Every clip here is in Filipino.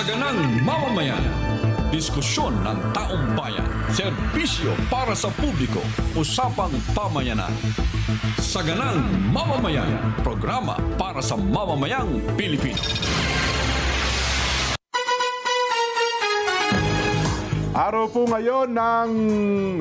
Saganang mamamayan. Diskusyon ng taong bayan. Serbisyo para sa publiko. Usapang pamayanan. Saganang mamamayan. Programa para sa mamamayang Pilipino. Araw po ngayon ng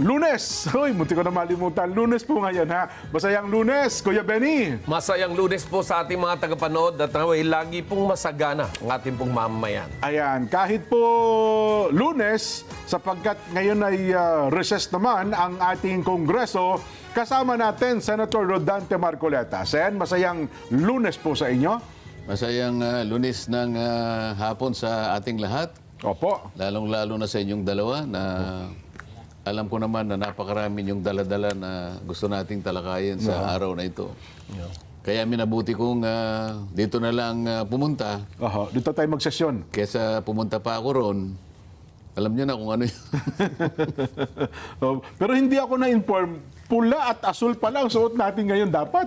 Lunes. Uy, munti ko na malimutan. Lunes po ngayon, ha? Masayang Lunes, Kuya Benny. Masayang Lunes po sa ating mga tagapanood at naway lagi pong masagana ang ating pong mamamayan. Ayan, kahit po Lunes, sapagkat ngayon ay recess naman ang ating Kongreso, kasama natin Senator Rodante Marcoleta. Sen, masayang Lunes po sa inyo. Masayang Lunes ng hapon sa ating lahat. Opo. Lalong-lalo na sa inyong dalawa na alam ko naman na napakarami yung dala-dala na gusto nating talakayin sa araw na ito. Kaya minabuti kong dito na lang pumunta Oho, dito tayo magsesyon. kesa pumunta pa ako ron. Alam niyo na kung ano yun. Oh, pero hindi ako na-inform. Pula at asul pala ang suot natin ngayon dapat.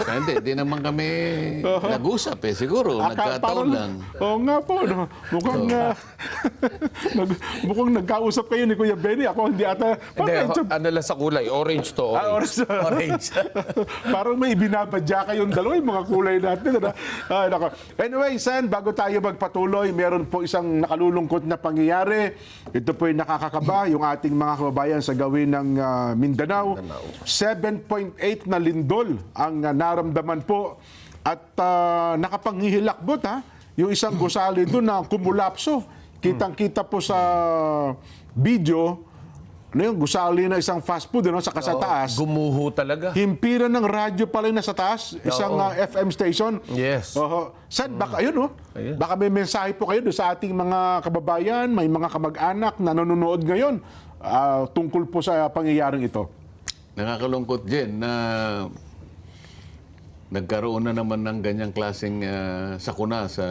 Hindi naman kami nag-usap siguro. Nagkataon lang. Oo nga po. No? Mukhang, mukhang nagkausap kayo ni Kuya Benny. Ako hindi ata. Hindi, ano lang sa kulay? Orange to orange. Orange. Parang may binabadya kayong dalawa yung mga kulay natin. Ano? Ay, nako. Anyway, Sen, bago tayo magpatuloy, meron po isang nakalulungkot na pangyayari. Ito po yung nakakakaba, yung ating mga kababayan sa gawin ng Mindanao. 7.8 na lindol ang naramdaman po. At nakapanghihilakbot, ha? Yung isang gusali doon na kumulapso. Kitang-kita po sa video, ano yung gusali na isang fast food, ano, saka sa taas. Gumuho talaga. Himpiran ng radyo pala yung nasa taas, isang FM station. Yes. Saan? Baka ayun, Ayun. Baka may mensahe po kayo doon sa ating mga kababayan, may mga kamag-anak na nanonood ngayon tungkol po sa pangyayaring ito. Nakakalungkot din na nagkaroon na naman ng ganyang klaseng sakuna sa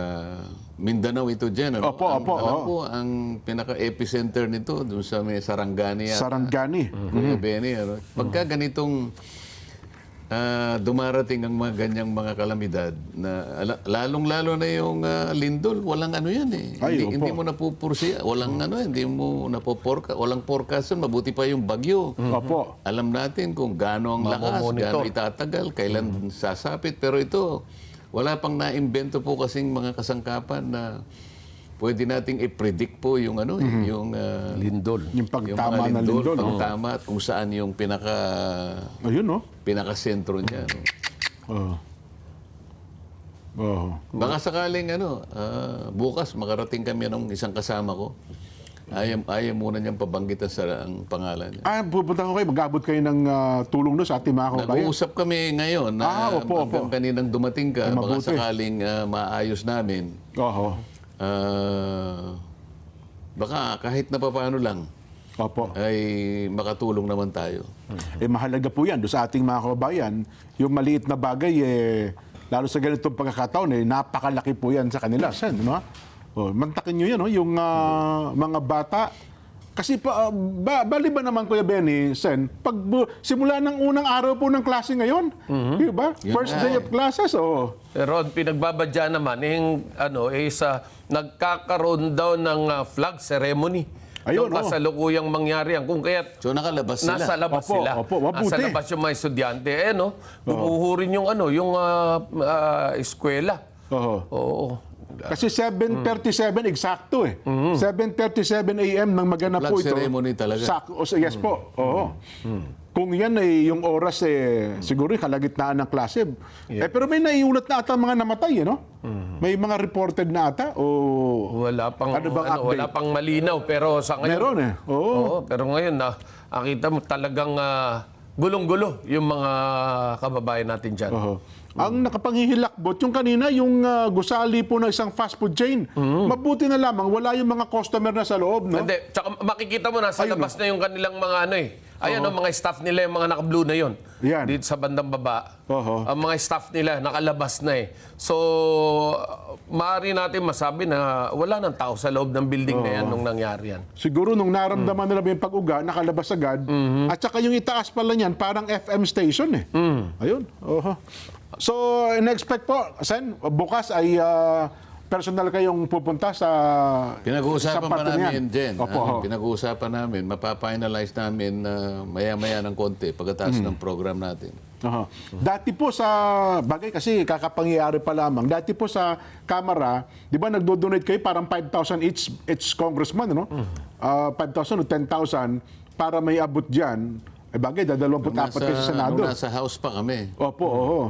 Mindanao ito dyan. Ano? Opo. Alam ko, ang pinaka-epicenter nito doon sa may Sarangani. Sarangani. Kuya Benny, ano? Pagka ganitong dumarating ang mga ganyang mga kalamidad, na lalong-lalo na yung lindol, walang ano yan eh. Ay, Hindi mo napupursiya, walang ano, hindi mo napoporka, walang forecast yun, mabuti pa yung bagyo. Opo. Alam natin kung gaano ang lakas, gaano itatagal, kailan sasapit. Pero ito, wala pang naimbento po kasing mga kasangkapan na pwede nating i-predict po yung ano, yung Lindol. Yung pagtama ng lindol. pagtama at kung saan yung Ayun, no? pinaka-sentro niya. No? Baka sakaling bukas makarating kami ng isang kasama ko. Ayaw muna niyang pabanggitan sa ang pangalan niya. Pupunta ko kayo, mag-abot kayo ng tulong doon sa ating mga kababayan. Nag-uusap kami ngayon na Opo. hanggang kaninang dumating ka, Ay, baka mabuti. sakaling maayos namin. Oho. Baka kahit na papaano lang Opo. ay makatulong naman tayo. Mahalaga po yan doon sa ating mga kababayan. Yung maliit na bagay, lalo sa ganitong pagkakataon, napakalaki po yan sa kanila. Sen, no? Mantakin nyo yan, no? Yung mga bata. Kasi bali ba naman, Kuya Benny, Sen, simula ng unang araw po ng klase ngayon, di ba? First day of classes, Pero ang pinagbabadya naman, nagkakaroon daw ng flag ceremony. Ayun, Yung kasalukuyang mangyari yan. Kung kaya't So nakalabas sila. nasa labas Opo, sila. opo, mabuti. Nasa labas yung mga estudyante. Gumuho rin yung eskwela. Oo. Kasi 7:37 eksakto 7:37 a.m. nang maganap Flag po ito. ceremony talaga. Yes po. Oo. Kung yan yung oras siguro yung kalagitnaan ng klase. Pero may naiulat na ata mga namatay, no? May mga reported na ata o Wala pang Ano bang update? wala pang malinaw pero sa ngayon. meron Oo. Oo, pero ngayon nakita mo talagang gulong-gulo yung mga kababayan natin diyan. Oo. Ang nakapanghihilakbot, yung kanina, yung gusali po ng isang fast food chain. Mabuti na lamang, wala yung mga customer na sa loob, no? Hindi, tsaka makikita mo nasa Ayun, labas na yung kanilang mga Ayan mga staff nila, yung mga naka-blue na yun. Yan. Dito sa bandang baba. Oho. Ang mga staff nila, nakalabas na So, maaari natin masabi na wala nang tao sa loob ng building na yan nung nangyari yan. Siguro nung naramdaman nila yung pag-uga, nakalabas agad. At saka yung itaas pala niyan, parang FM station Ayun. Oho. So, in-expect po, Sen, bukas ay personal kayong pupunta sa Pinag-uusapan sa pa parte namin, niyan? Jen. Opo, ho. Pinag-uusapan namin, mapapinalize namin maya-maya ng konti pagkatapos ng program natin. Aha. Dati po sa bagay kasi kakapangyayari pa lamang. Dati po sa Kamara, 'di ba nagdo-donate kayo parang 5,000 each congressman, ano? 5,000 o 10,000 para may abot diyan. Eh bagay, 24 kayo sa Senado. Nung nasa house pa kami. Opo, oo.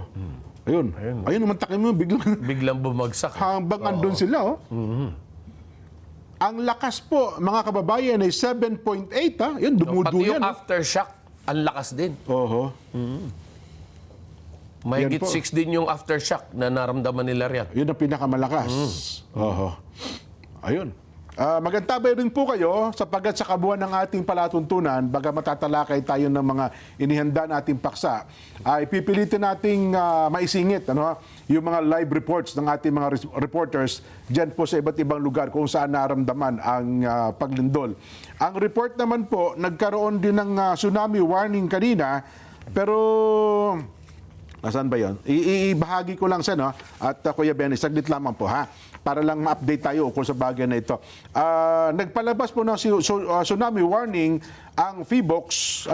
Ayun. Ayun naman takin mo biglang Biglang bumagsak. hanggang andun sila, oh. Ang lakas po, mga kababayan, ay 7.8, ha? Yun, Pati dumuduyan. yung aftershock, ang lakas din. Oho. Mahigit Yan po. 6 din yung aftershock na naramdaman nila riyan. Yun ang pinakamalakas. Oho. Ayun. Magantabay rin po kayo sapagkat sa kabuuan ng ating palatuntunan, baga matatalakay tayo ng mga inihanda nating paksa, ay pipilitin nating maisingit yung mga live reports ng ating mga reporters dyan po sa iba't ibang lugar kung saan naramdaman ang paglindol. Ang report naman po, nagkaroon din ng tsunami warning kanina, pero nasaan ba yun? Ibahagi ko lang sa at Kuya Benny, saglit lamang po ha, para lang ma-update tayo ukol sa bagay na ito. Nagpalabas po ng tsunami warning ang PHIVOLCS,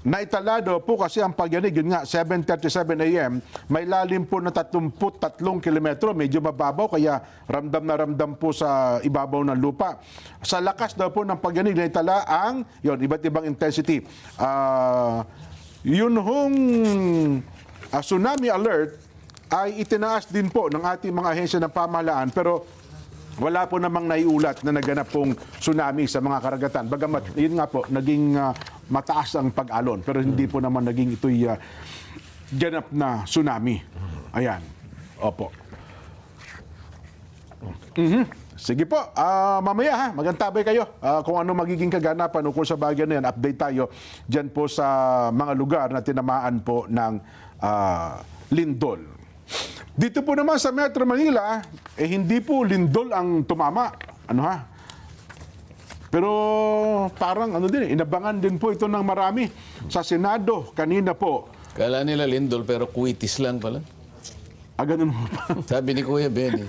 naitalado po kasi ang pagyanig, yun nga, 7:37 a.m., may lalim po na 33 kilometro, medyo mababaw, kaya ramdam na ramdam po sa ibabaw ng lupa. Sa lakas daw po ng pagyanig, naitala ang, iba't ibang intensity. Yun hong tsunami alert ay itinaas din po ng ating mga ahensya ng pamahalaan, pero wala po namang naiulat na naganap pong tsunami sa mga karagatan. Bagamat, yun nga po, naging mataas ang pag-alon, pero hindi po naman naging ito'y ganap na tsunami. Ayan. Opo. Sige po, mamaya ha, magantabay kayo kung ano magiging kaganapan ukol sa bagay na yan. Update tayo dyan po sa mga lugar na tinamaan po ng lindol. Dito po naman sa Metro Manila, hindi po lindol ang tumama. Pero parang inabangan din po ito ng marami. Sa Senado, kanina po. Kala nila lindol pero kuwitis lang pala. Ganun mo pa. Sabi ni Kuya Benny.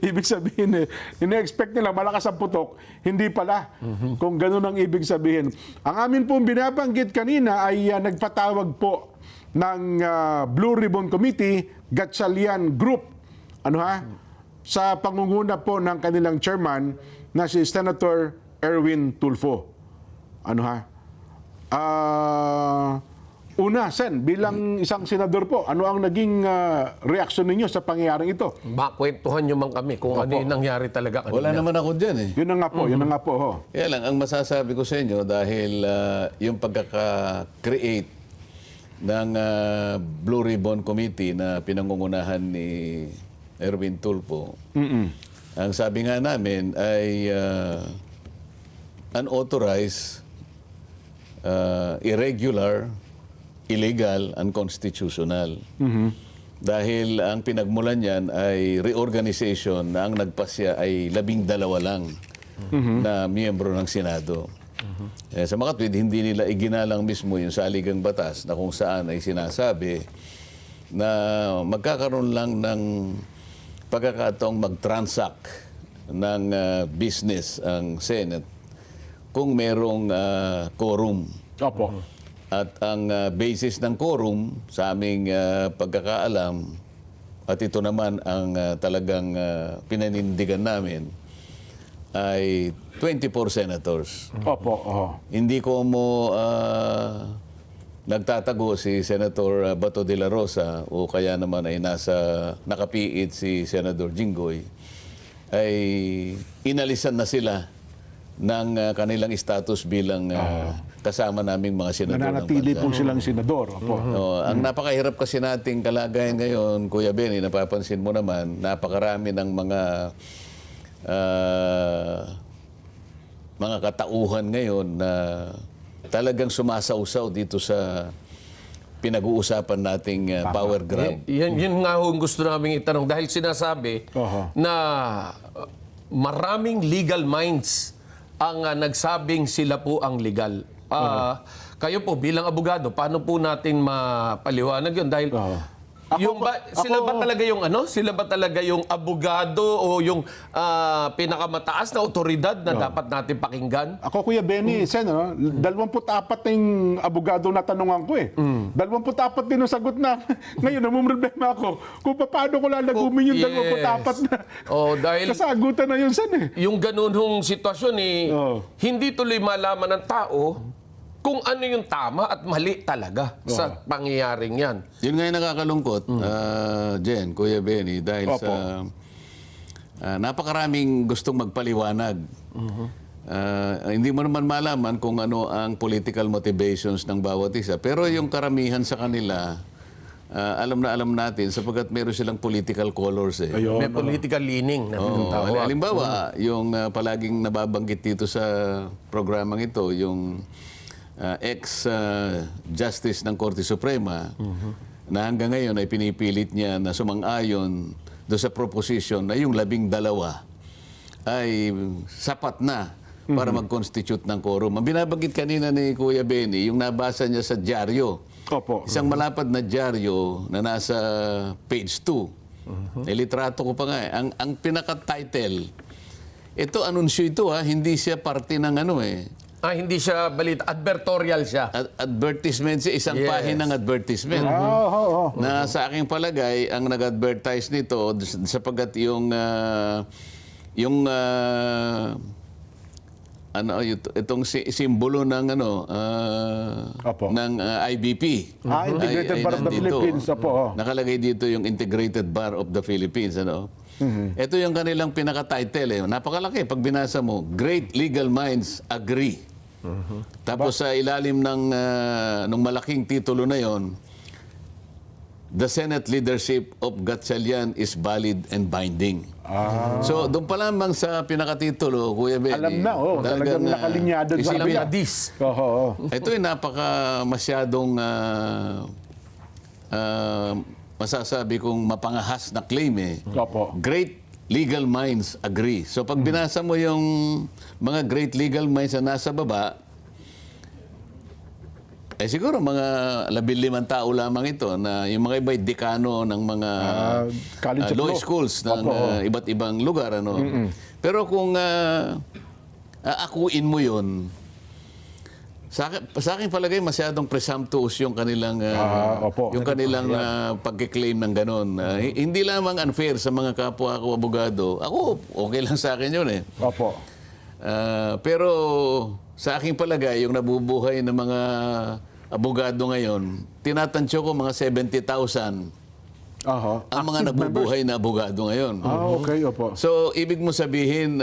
Ibig sabihin, ina-expect nila malakas ang putok, hindi pala. Kung ganun ang ibig sabihin. Ang amin pong binabanggit kanina ay nagpatawag po ng Blue Ribbon Committee, Gatchalian Group, sa pangunguna po ng kanilang chairman na si Senator Erwin Tulfo. Una, Sen, bilang isang senador po, ano ang naging reaksyon ninyo sa pangyayaring ito? Makwentuhan nyo man kami kung ano yung nangyari talaga kanina. Wala naman ako dyan eh. Yun na nga po, yun na nga po. Ho. Kaya lang, ang masasabi ko sa inyo dahil yung pagkaka-create ng Blue Ribbon Committee na pinangungunahan ni Erwin Tulfo, ang sabi nga namin ay unauthorized, irregular, illegal, unconstitutional. Dahil ang pinagmulan niyan ay reorganization na ang nagpasya ay 12 lang na miyembro ng Senado. Sa mga tweet, hindi nila iginalang mismo yung saligang batas na kung saan ay sinasabi na magkakaroon lang ng pagkakataong mag-transact ng business ang Senate kung merong quorum. Opo. At ang basis ng quorum sa aming pagkakaalam, at ito naman ang talagang pinanindigan namin, ay 24 senators. Opo. Hindi ko mo nagtatago si Senator Bato de la Rosa o kaya naman ay nakapiit si Senator Jinggoy, ay inalisan na sila ng kanilang status bilang kasama naming mga senador. Nananatili po silang senador. Opo. Ang napakahirap kasi nating kalagayan ngayon, Kuya Benny, napapansin mo naman, napakarami ng mga katauhan ngayon na talagang sumasausaw dito sa pinag-uusapan nating power grab. Yun nga ho ang gusto namin itanong dahil sinasabi na maraming legal minds ang nagsabing sila po ang legal. Kayo po bilang abogado, paano po natin mapaliwanag yun? Dahil Sila ba talaga yung ano? Sila ba talaga yung abogado o yung pinakamataas na otoridad na dapat natin pakinggan? Ako, Kuya Benny, Sen, 24 na yung abogado na tanungan ko eh. 24 din ang sagot na. Ngayon, namumroblema ako kung paano ko lalagumin yung 24 na Dahil kasagutan na yun, Sen eh. yung ganun hong sitwasyon hindi tuloy malaman ng tao kung ano yung tama at mali talaga sa pangyayaring yan. Yun nga yung nakakalungkot, Jen, Kuya Benny, dahil Opo. sa napakaraming gustong magpaliwanag. Hindi mo naman malaman kung ano ang political motivations ng bawat isa. Pero yung karamihan sa kanila, alam natin sapagkat meron silang political colors eh. Ayun. May political leaning na Oo. pinatawag. Halimbawa, yung palaging nababanggit dito sa programang ito, yung ex-justice ng Korte Suprema, na hanggang ngayon ay pinipilit niya na sumang-ayon doon sa proposition na yung 12 ay sapat na para mag-constitute ng quorum. Ang binabanggit kanina ni Kuya Benny, yung nabasa niya sa dyaryo. Opo. Isang malapad na dyaryo na nasa page 2. Litrato ko pa nga eh. Ang pinaka-title, ito, anunsyo ito hindi siya parte ng ano eh. Hindi siya balita. Advertorial siya. Advertisement siya, isang Yes. pahinang advertisement. Na sa aking palagay, ang nag-advertise nito, sapagkat itong simbolo ng Opo. ng IBP. Integrated ay Bar of the nandito. Philippines. Opo. Nakalagay dito yung Integrated Bar of the Philippines. Ito yung kanilang pinaka-title. Napakalaki. Pag binasa mo, Great Legal Minds Agree. Tapos sa ilalim ng malaking titulo na yon, The Senate leadership of Gatchalian is valid and binding. So, doon pa lamang sa pinakatitulo, Kuya Benny. Alam na, talagang nakalinyado sa Alam amin. na this. Ito ay masyadong masasabi kong mapangahas na claim eh. Opo. Great legal minds agree. So pag binasa mo yung mga great legal minds na nasa baba, siguro mga 15 tao lamang ito na yung mga iba ay dekano ng mga College of law Law. schools ng iba't ibang lugar. Pero kung aakuin mo yun, sa aking palagay masyadong presumptuous yung kanilang opo. yung kanilang pagke-claim ng ganon. Hindi lamang unfair sa mga kapwa ko abogado. Ako okay lang sa akin yun eh. Opo. Pero sa aking palagay yung nabubuhay ng mga abogado ngayon, tinatansyo ko mga 70,000 ang mga nabubuhay na abogado ngayon. Okay, opo. So, ibig mo sabihin,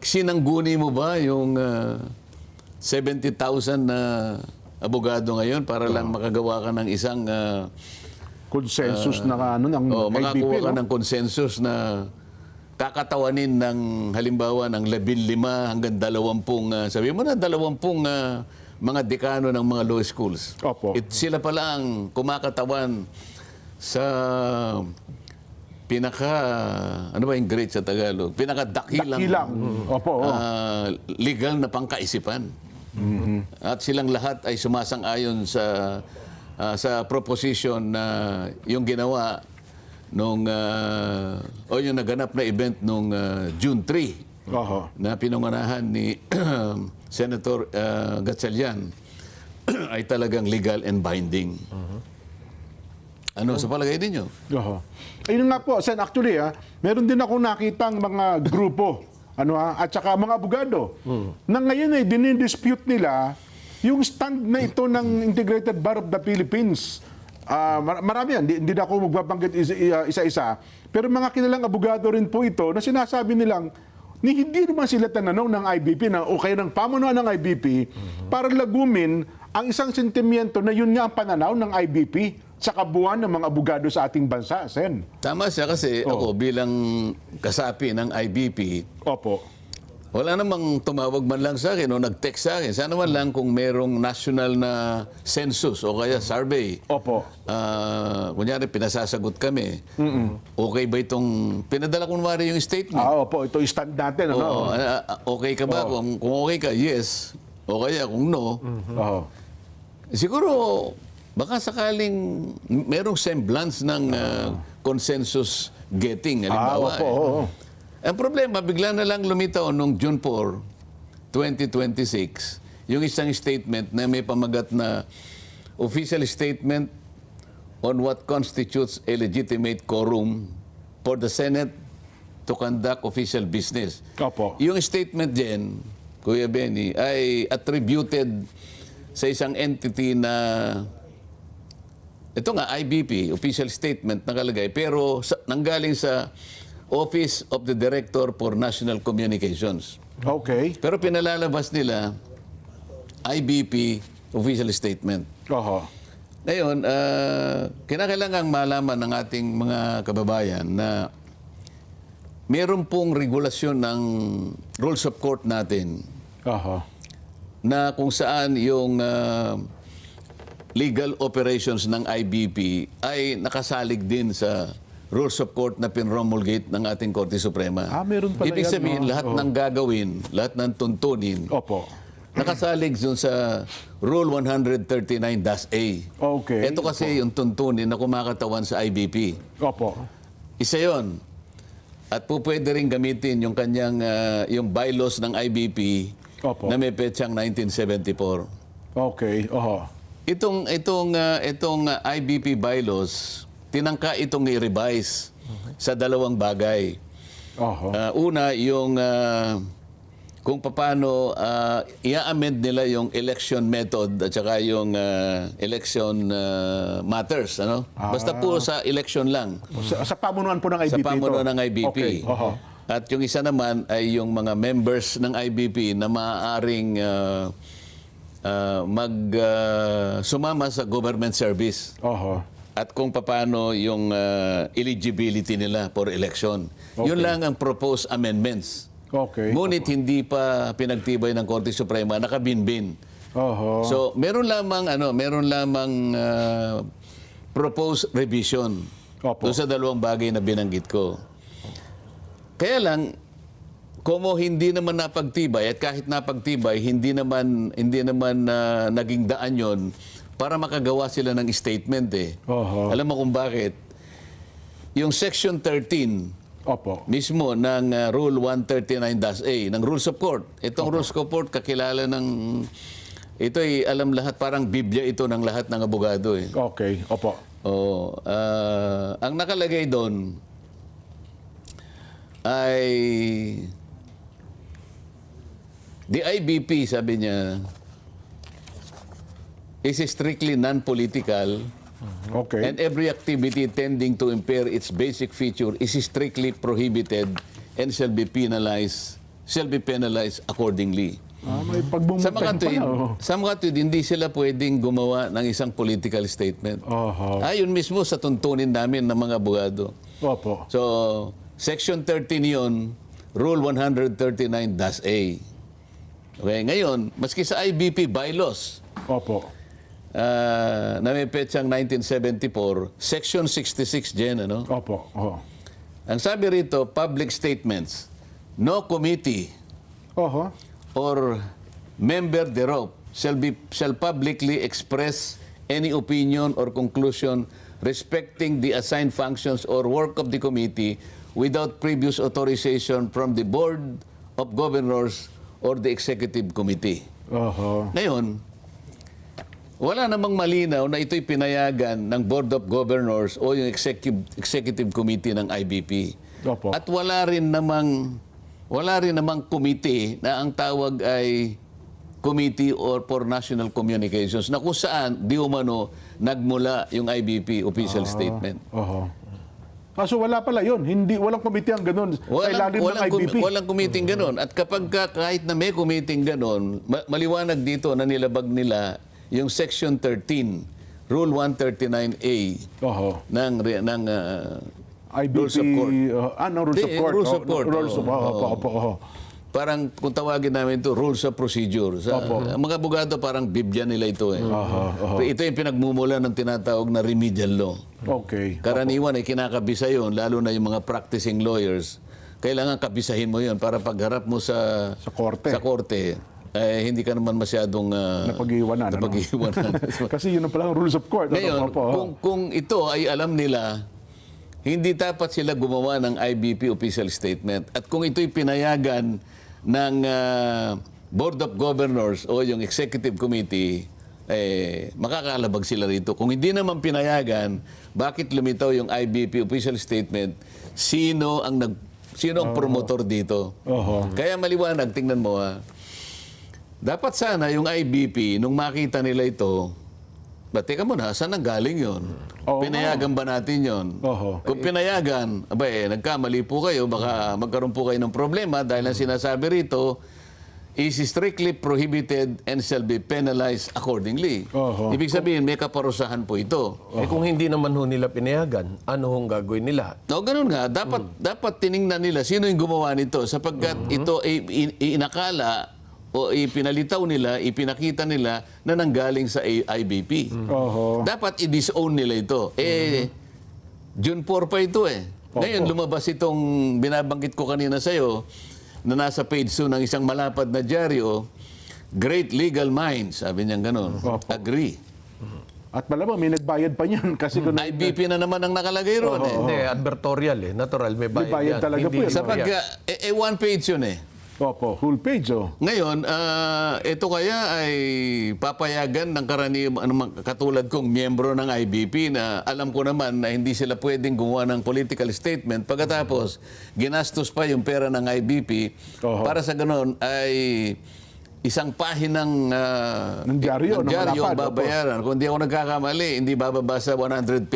sinangguni mo ba yung 70,000 na abogado ngayon para lang makagawa ka ng isang Consensus na ng IBP, makakuha ka no? ng consensus na kakatawanin ng halimbawa ng 15 hanggang 20 sabi mo na 20 mga dekano ng mga law schools. Opo. Sila pala ang kumakatawan sa ano ba yung great sa Tagalog? Pinakadakilang Dakilang. Opo. legal na pangkaisipan. At silang lahat ay sumasang-ayon sa proposition na yung ginawa nung yung naganap na event nung June 3 na pinangunahan ni Senator Gatchalian ay talagang legal and binding. Ano sa palagay ninyo? Ayun nga po, Sen, actually, meron din ako nakitang mga grupo at saka mga abogado na ngayon ay dinidispute nila yung stand na ito ng Integrated Bar of the Philippines. Marami yan, hindi na ako magbabanggit isa-isa. Pero mga kilalang abogado rin po ito na sinasabi nilang hindi naman sila tananaw ng IBP na okay ng pamunuan ng IBP para lagumin ang isang sentimiento na yun nga ang pananaw ng IBP sa kabuuan ng mga abogado sa ating bansa, Sen. Tama siya kasi ako bilang kasapi ng IBP, Opo. wala namang tumawag man lang sa akin o nag-text sa akin. Sana man lang kung merong national na census o kaya survey. Opo. Kunyari, pinasasagot kami. Okay ba itong... Pinadala ko naman yung statement. Opo, ito stand natin. Oo, okay ka ba? Kung okay ka, yes. O kaya kung no, siguro baka sakaling merong semblance ng consensus getting. Halimbawa, opo, oo. Ang problema, bigla na lang lumitaw noong June 4, 2026, yung isang statement na may pamagat na official statement on what constitutes a legitimate quorum for the Senate to conduct official business. Opo. Yung statement din, Kuya Benny, ay attributed sa isang entity na ito nga, IBP, official statement nakalagay, pero nanggaling sa Office of the Director for National Communications. Okay. Pero pinalalabas nila, IBP official statement. Oho. Ngayon, kinakailangang malaman ng ating mga kababayan na meron pong regulasyon ng rules of court natin Oho. na kung saan yung legal operations ng IBP ay nakasalig din sa rules of court na pinromulgate ng ating Korte Suprema. Meron pala Ibig yan, sabihin, no? lahat ng gagawin, lahat ng tuntunin, Opo. nakasalig dun sa Rule 139-A. Okay. Ito kasi yung tuntunin na kumakatawan sa IBP. Opo. Isa yon. At po pwede rin gamitin yung kanyang, yung bylaws ng IBP Opo. na may petsang 1974. Okay. Oho. Itong IBP bylaws, tinangka itong i-revise sa dalawang bagay. Oho. Una, yung kung paano i-amend nila yung election method at saka yung election matters. Ano? Basta po sa election lang. Sa pamunuan po ng IBP Sa pamunuan ng IBP. Okay. Oho. At yung isa naman ay yung mga members ng IBP na maaaring sumama sa government service. Oho. At kung paano yung eligibility nila for election. Okay. Yun lang ang proposed amendments. Okay. Ngunit hindi pa pinagtibay ng Korte Suprema, nakabinbin. Oho. So, meron lamang proposed revision Opo. doon sa dalawang bagay na binanggit ko. Kaya lang, kumo hindi naman napagtibay at kahit napagtibay, hindi naman naging daan yon para makagawa sila ng statement eh. Oho. Alam mo kung bakit? Yung Section 13 Opo. mismo ng Rule 139-A ng Rules of Court. Itong Rules of Court kakilala ng ito ay alam lahat, parang Biblia ito ng lahat ng abogado eh. Okay. Opo. Oh, ang nakalagay doon ay the IBP, sabi niya, is strictly non-political. Okay. And every activity tending to impair its basic feature is strictly prohibited and shall be penalized accordingly. May pagbumutay Sa mga tuwid, pala. sa mga tuwid, hindi sila pwedeng gumawa ng isang political statement. Oho. Yun mismo sa tuntunin namin ng mga abogado. Opo. So, Section 13 yun, Rule 139-A. Okay, ngayon, maski sa IBP bylaws, Opo. na may petsang 1974, Section 66 dyan, ano? Opo. Oho. Ang sabi rito, public statements, no committee Oho. or member thereof shall publicly express any opinion or conclusion respecting the assigned functions or work of the committee without previous authorization from the Board of Governors or the Executive Committee. Oho. Ngayon, wala namang malinaw na ito'y pinayagan ng Board of Governors o yung Executive Committee ng IBP. Opo. At wala rin namang committee na ang tawag ay Committee for National Communications na kung saan di umano nagmula yung IBP official statement. Oho. So wala pala yun. Walang committee ang ganun. Sa ilalim ng IBP. Walang committee ganun. At kapag kahit na may committee ganun, maliwanag dito na nilabag nila yung Section 13, Rule 139A Oho. ng IBP. Rules of Court. Rules of Court. Rules of Court. Rules of Opo. Oho. Parang kung tawagin namin ito, Rules of Procedure. Ang mga abogado parang Biblia nila ito eh. Oho. Ito yung pinagmumula ng tinatawag na remedial law. Okay. Karaniwan ay kinakabisa yun, lalo na yung mga practicing lawyers. Kailangan kabisahin mo yun para pagharap mo sa Sa korte. sa korte, hindi ka naman masyadong Napag-iwanan. ano? napag-iwanan. Kasi yun ang palang rules of court. Ngayon, Opo. kung ito ay alam nila, hindi dapat sila gumawa ng IBP official statement. At kung ito'y pinayagan ng Board of Governors o yung Executive Committee, makakalabag sila rito. Kung hindi naman pinayagan, bakit lumitaw yung IBP official statement? Sino ang promotor dito? Oho. Kaya maliwanag, tingnan mo dapat sana yung IBP, nung makita nila ito, teka muna, saan ang galing yun? Oo Pinayagan ba natin yun? Oho. Kung pinayagan, nagkamali po kayo, baka magkaroon po kayo ng problema dahil ang sinasabi rito, is strictly prohibited and shall be penalized accordingly. Oho. Ibig sabihin, may kaparusahan po ito. Kung hindi naman ho nila pinayagan, ano hong gagawin nila? No, ganun nga. Dapat tiningnan nila sino yung gumawa nito sapagkat ito ay inakala o ipinalitaw nila, ipinakita nila na nanggaling sa IBP. Oho. Dapat i-disown nila ito. June 4 pa ito Ngayon, lumabas itong binabanggit ko kanina sa'yo na nasa page 2 ng isang malapad na dyaryo, great legal minds, sabi niya ganun. Opo. Agree. At malamang may nagbayad pa niyan kasi kung IBP na naman ang nakalagay ron Hindi, advertorial Natural, may bayad, bayad yan. talaga po Hindi yan. linear. one page yun Opo, full page Ngayon, ito kaya ay papayagan ng karaniwang katulad kong miyembro ng IBP na alam ko naman na hindi sila pwedeng gumawa ng political statement pagkatapos ginastos pa yung pera ng IBP Oho. para sa ganon ay isang pahinang Ng dyaryo, ng malapad, opo. babayaran. Kung di ako nagkakamali, hindi bababa sa 150,000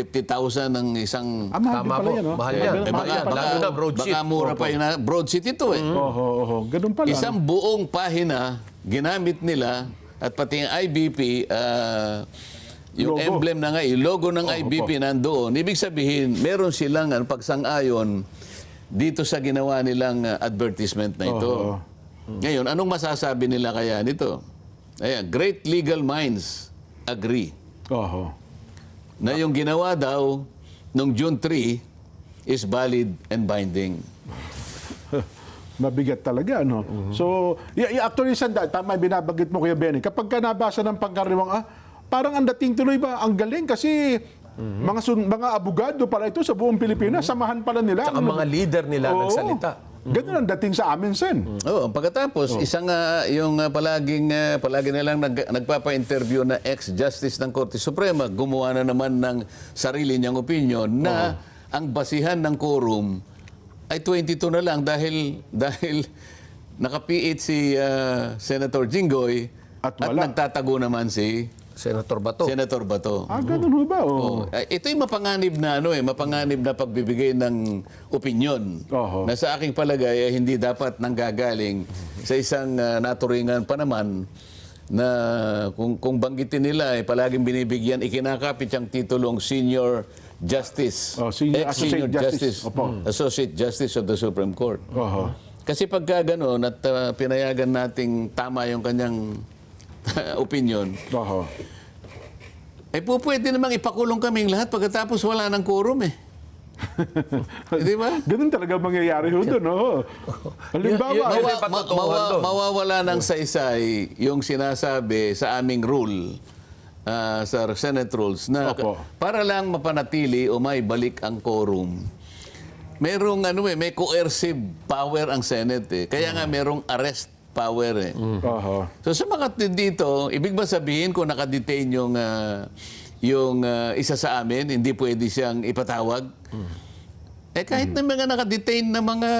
ng isang... mahal din Tama pala po, yan, mahal yan. Ganun, Mahal yan. Lalo na broadsheet. Baka mura pa yun broadsheet ito Oho. Ganun pala. Isang buong pahina ginamit nila at pati ang IBP, yung Logo. emblem na nga, yung logo ng IBP nandoon. Ibig sabihin, meron silang pagsang-ayon dito sa ginawa nilang advertisement na ito. Oho. Ngayon, anong masasabi nila kaya nito? Ayan, great legal minds agree Oho. na yung ginawa daw nung June 3 is valid and binding. Mabigat talaga, no? So, actually, tama yung binabanggit mo, Kuya Benny. Kapag ka nabasa ng pangkaraniwang, parang ang dating tuloy ba, ang galing kasi mga abogado pala ito sa buong Pilipinas, samahan pala nila. Tsaka mga leader nila Oo. nagsalita. Ganun ang dating sa amin, Sen. Oo, pagkatapos, isang yung palagi nilang nagpapa-interview na ex-justice ng Korte Suprema, gumawa na naman ng sarili niyang opinion na ang basihan ng quorum ay 22 na lang dahil naka-PH si Senator Jinggoy At at wala. nagtatago naman si Senator Bato. Senator Bato. Ganun ho ba? Ito'y mapanganib na mapanganib na pagbibigay ng opinyon Oho. na sa aking palagay ay hindi dapat nanggagaling sa isang naturingan pa naman na kung banggitin nila palaging binibigyan ikinakapit ang titulong Senior Justice. Senior Ex-Senior Associate Justice. Justice. Opo. Associate Justice of the Supreme Court. Oho. Kasi pagka gano'n at pinayagan nating tama yung kanyang opinion, Oho. pwede namang ipakulong kaming lahat pagkatapos wala ng quorum Di ba? Ganun talaga mangyayari ho doon, no? Halimbawa, Yun ay patutuhan doon. Mawawala ng saysay yung sinasabi sa aming rule, sa Senate rules, na Opo. para lang mapanatili o may balik ang quorum, merong may coercive power ang Senate Kaya nga merong arrest power Oho. So sa mga dito, ibig ba sabihin kung nakadetain yung isa sa amin, hindi pwede siyang ipatawag? Kahit na mga nakadetain na mga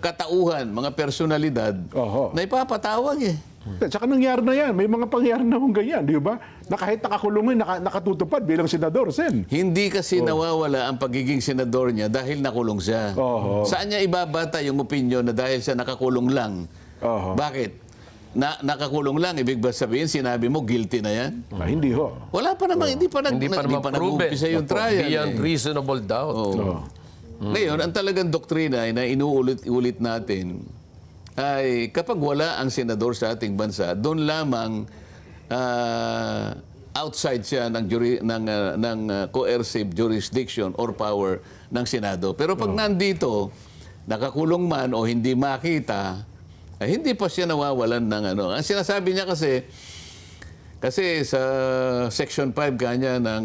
katauhan, mga personalidad, Oho. na ipapatawag Tsaka nangyari na yan. May mga pangyari na kung ganyan, di ba? Na kahit nakakulungin, nakatutupad bilang senador, Sen. Hindi kasi nawawala ang pagiging senador niya dahil nakulong siya. Oho. Saan niya ibabata yung opinion na dahil siya nakakulong lang? Oho. Bakit? Nakakulong lang, ibig ba sabihin, sinabi mo, guilty na yan? Hindi ho. Wala pa naman, hindi pa Hindi pa naman proven. nag-umpisa yung trial. Beyond reasonable doubt. Oo. Ngayon, ang talagang doktrina ay na inuulit-ulit natin ay kapag wala ang senador sa ating bansa, doon lamang outside siya ng coercive jurisdiction or power ng Senado. Pero pag nandito, nakakulong man o hindi makita, ay hindi pa siya nawawalan ng ano. Ang sinasabi niya kasi sa Section 5 kanya ng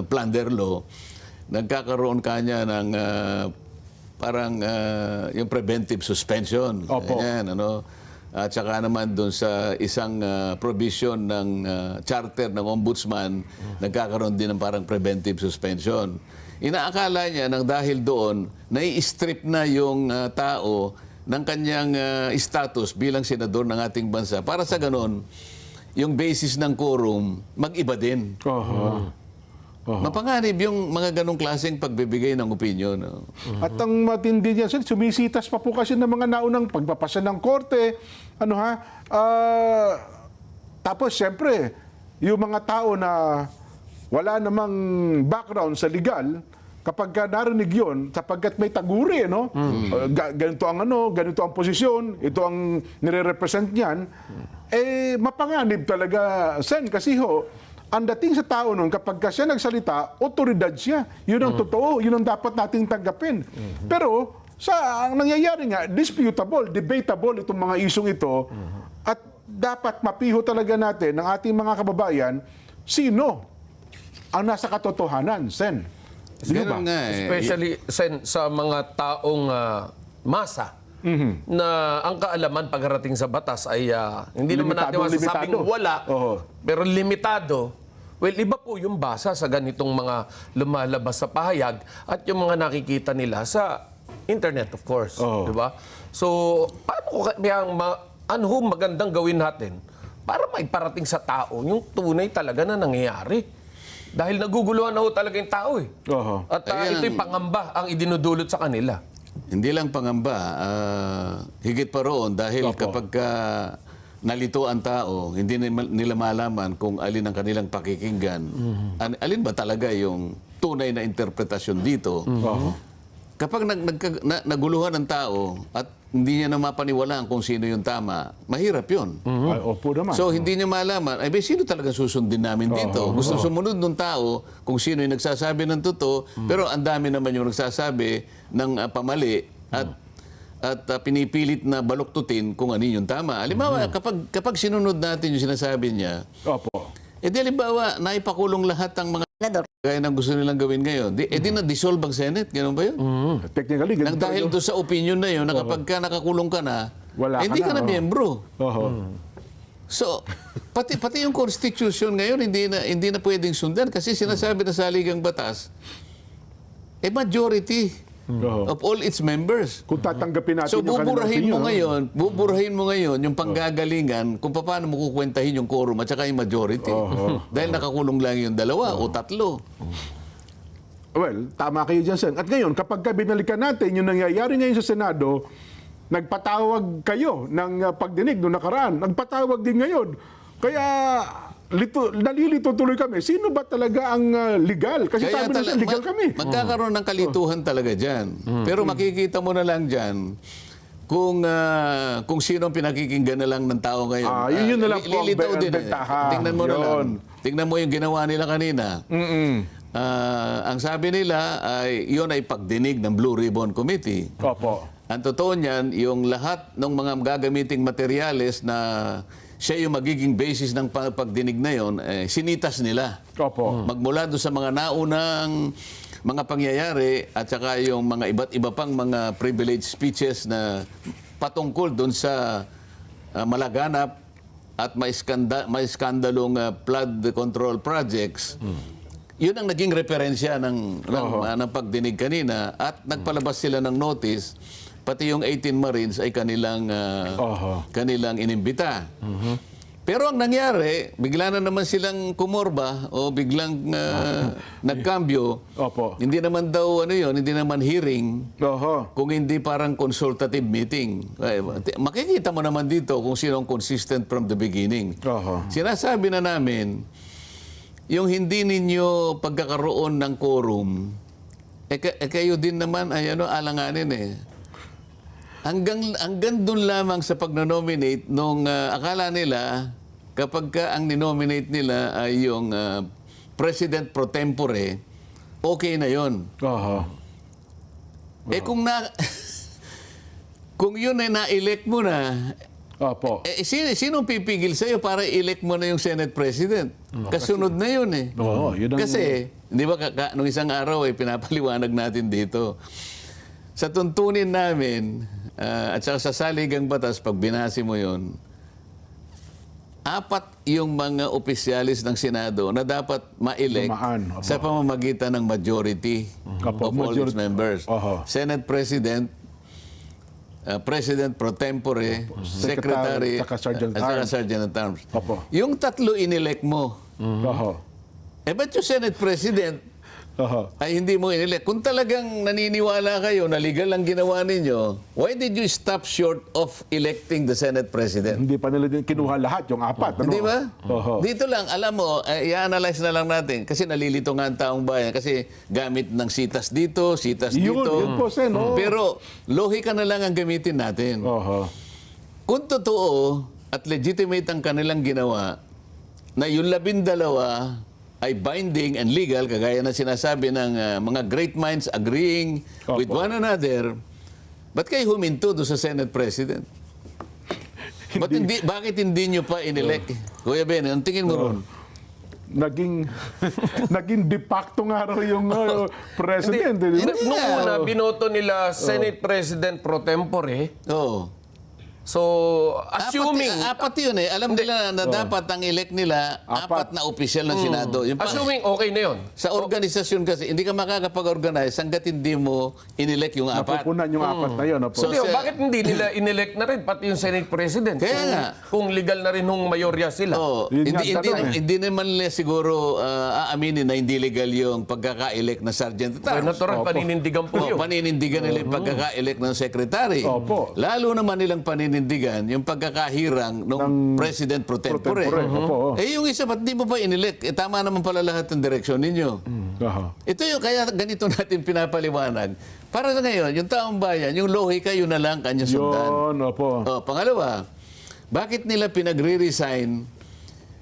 plunder law, nagkakaroon kanya ng parang yung preventive suspension. Opo. Ayan, ano. At saka naman doon sa isang provision ng charter ng ombudsman, nagkakaroon din ng parang preventive suspension. Inaakala niya nang dahil doon, nai-strip na yung tao ng kanyang status bilang senador ng ating bansa. Para sa ganon, yung basis ng quorum, mag-iba din. Mapanganib yung mga ganong klaseng pagbibigay ng opinion. No? At ang matindi niya, sir, sumisitas pa po kasi ng mga naunang pagpapasya ng korte. Tapos, siyempre, yung mga tao na wala namang background sa legal, kapag ka narinig yun, sapagkat may taguri, no? Ganito ang ganito ang posisyon, ito ang nire-represent niyan, mapanganib talaga, Sen, kasi ang dating sa tao nun, kapag ka siya nagsalita, otoridad siya. Yun ang totoo, yun ang dapat nating tanggapin. Pero, ang nangyayari nga, disputable, debatable itong mga isyong ito, at dapat mapiho talaga natin ng ating mga kababayan, sino ang nasa katotohanan, Sen? Sino ba? Ganun nga eh. Especially Sen, sa mga taong masa na ang kaalaman pagharating sa batas ay hindi naman natin masasabing limitado. wala, Oo. pero limitado. Well, iba po yung basa sa ganitong mga lumalabas sa pahayag at yung mga nakikita nila sa internet, of course. Oo. Di ba? So, paano ano magandang gawin natin para maiparating sa tao yung tunay talaga na nangyayari? Dahil naguguluhan na ho talaga yung tao eh. Oo. At Ayan ito'y pangamba ang idinudulot sa kanila. Hindi lang pangamba, higit pa roon dahil Opo. kapag nalito ang tao, hindi nila malaman kung alin ang kanilang pakikinggan. Alin ba talaga yung tunay na interpretasyon dito? Kapag naguluhan ang tao at hindi niya na mapaniwalaan kung sino yung tama, mahirap yun. Ay, opo naman. So, hindi niya malaman, ay, sino talaga susundin namin dito? Gusto sumunod ng tao kung sino yung nagsasabi ng totoo, pero ang dami naman yung nagsasabi ng pamali at pinipilit na baluktutin kung ano yung tama. Halimbawa, kapag sinunod natin yung sinasabi niya, Opo. di halimbawa, naipakulong lahat ang mga gaya ng gusto nilang gawin ngayon. Di na-dissolve ang Senate. Ganun ba yun? Technically, Nang ganito dahil yun. doon sa opinion na yun, na kapag ka nakakulong ka na, Wala ka hindi ka na, na miyembro. Oho. So, pati yung constitution ngayon hindi na pwedeng sundan kasi sinasabi na sa saligang batas, majority of all its members. Kung tatanggapin natin So, yung kanilang opinion, buburahin mo ngayon yung panggagalingan kung paano mo kukwentahin yung quorum at saka yung majority. Dahil nakakulong lang yung dalawa o tatlo. well, tama kayo dyan, Sen. At ngayon, kapag binalikan natin yung nangyayari ngayon sa Senado, nagpatawag kayo ng pagdinig noong nakaraan. Nagpatawag din ngayon. Kaya nalilito tuloy kami. Sino ba talaga ang legal? Kasi sabi na siya, legal kami. Magkakaroon ng kalituhan talaga dyan. Pero makikita mo na lang dyan kung sino ang pinakikinggan na lang ng tao ngayon. Yun na lang po ang lilitaw din. bentahan. Tingnan mo na Yun. lang. Tingnan mo yung ginawa nila kanina. Ang sabi nila ay yun ay pagdinig ng Blue Ribbon Committee. Opo. Ang totoo niyan, yung lahat ng mga gagamiting materyales na siya yung magiging basis ng pagdinig na yun, sinitas nila. Opo. Magmula doon sa mga naunang mga pangyayari at saka yung mga iba't iba pang mga privileged speeches na patungkol doon sa malaganap at may skandalong flood control projects. Yun ang naging referensya ng pagdinig kanina at nagpalabas sila ng notice pati yung 18 Marines ay kanilang inimbita. Pero ang nangyari, bigla na naman silang kumorba o biglang nagkambyo. Opo. Hindi naman daw hindi naman hearing, Oho. kung hindi parang consultative meeting. Makikita mo naman dito kung sino ang consistent from the beginning. Oho. Sinasabi na namin, yung hindi ninyo pagkakaroon ng quorum, kayo din naman ay alanganin eh. Hanggang doon lamang sa pagnonominate nung akala nila kapag ang ninominate nila ay yung President pro tempore, okay na yon. Oho. kung yun ay na-elect mo na, Opo. sinong pipigil sa'yo para i-elect mo na yung Senate President? Kasunod na yun eh. Oo, yun ang... Kasi, di ba, nung isang araw ay pinapaliwanag natin dito, sa tuntunin namin, at saka sa saligang batas, pag binasi mo yun, 4 yung mga opisyalis ng Senado na dapat ma-elect Dumaan, opo. sa pamamagitan ng majority Opo, of all its majority. members. Oho. Senate President, President pro tempore, Secretary, Saka Sergeant at saka at Arms. Sergeant at Arms. Opo. Yung 3 inelect mo, Oho. ba't yung Senate President Oho. ay hindi mo inelect? Kung talagang naniniwala kayo na legal lang ginawa ninyo, why did you stop short of electing the Senate President? Hindi pa nila din kinuha lahat, yung 4. Ano? Hindi ba? Oho. Dito lang, alam mo, i-analyze na lang natin kasi nalilito nga ang taong bayan kasi gamit ng sitas dito, sitas Yun, dito. yun po, Sen. Oo. Pero lohika na lang ang gamitin natin. Oho. Kung totoo at legitimate ang kanilang ginawa na yung 12 ay binding and legal, kagaya na sinasabi ng mga great minds agreeing with Opo. one another, ba't kayo huminto doon sa Senate President? Bakit hindi nyo pa inelect? Kuya Ben, ang tingin mo ron? Naging de facto nga raw yung president. Di ba? Nung una, binoto nila Senate President pro tempore. Oo. So, assuming... Apat yun eh. Alam nila na dapat ang elect nila 4 na opisyal ng Senado. Yung Assuming okay na yun. sa organisasyon kasi, hindi ka makakapag-organize hanggat hindi mo inelect yung 4. Napupunan yung 4 na yun. Opo. So, Hindi, bakit hindi nila inelect na rin pati yung Senate President? Kaya nga. Kung legal na rin hong mayorya sila. Oh, Yun nga, tanong eh. hindi naman nila siguro aaminin na hindi legal yung pagkaka-elect na sergeant at Kaya arms. natural, paninindigan po yun. Paninindigan nila yung pagkaka-elect ng secretary. Opo. Lalo naman nilang paninindigan yung pagkakahirang ng President pro tempore. Pro tempore, opo. Eh yung isa, ba't di mo pa inelect? Eh tama naman pala lahat ng direksyon ninyo. Oho. Ito yung kaya ganito natin pinapaliwanag. Para sa ngayon, yung taong bayan, yung lohika, yun na lang kanya sundan. Yun, opo. Pangalawa, bakit nila pinagre-resign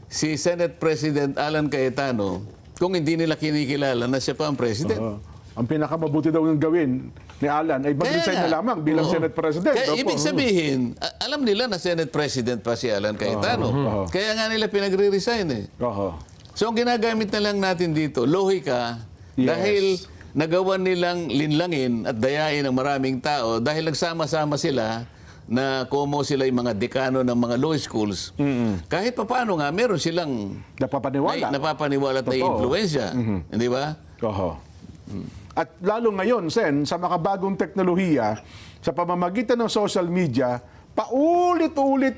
si Senate President Alan Cayetano kung hindi nila kinikilala na siya pa ang president? Ang pinakamabuti daw yung gawin ni Alan ay mag-resign Kaya nga. na lamang bilang Oo. Senate President. Kaya Opo. ibig sabihin, alam nila na Senate President pa si Alan Cayetano. Oo. Kaya nga nila pinagre-resign eh. Oho. So ang ginagamit na lang natin dito, lohika, Yes. dahil nagawa nilang linlangin at dayain ng maraming tao, dahil nagsama-sama sila na como sila yung mga dekano ng mga law schools, kahit papaano nga, meron silang Napapaniwala. napapaniwala at Totoo. na-influensya. Hindi ba? Oho. At lalo ngayon, Sen, sa makabagong teknolohiya, sa pamamagitan ng social media, paulit-ulit,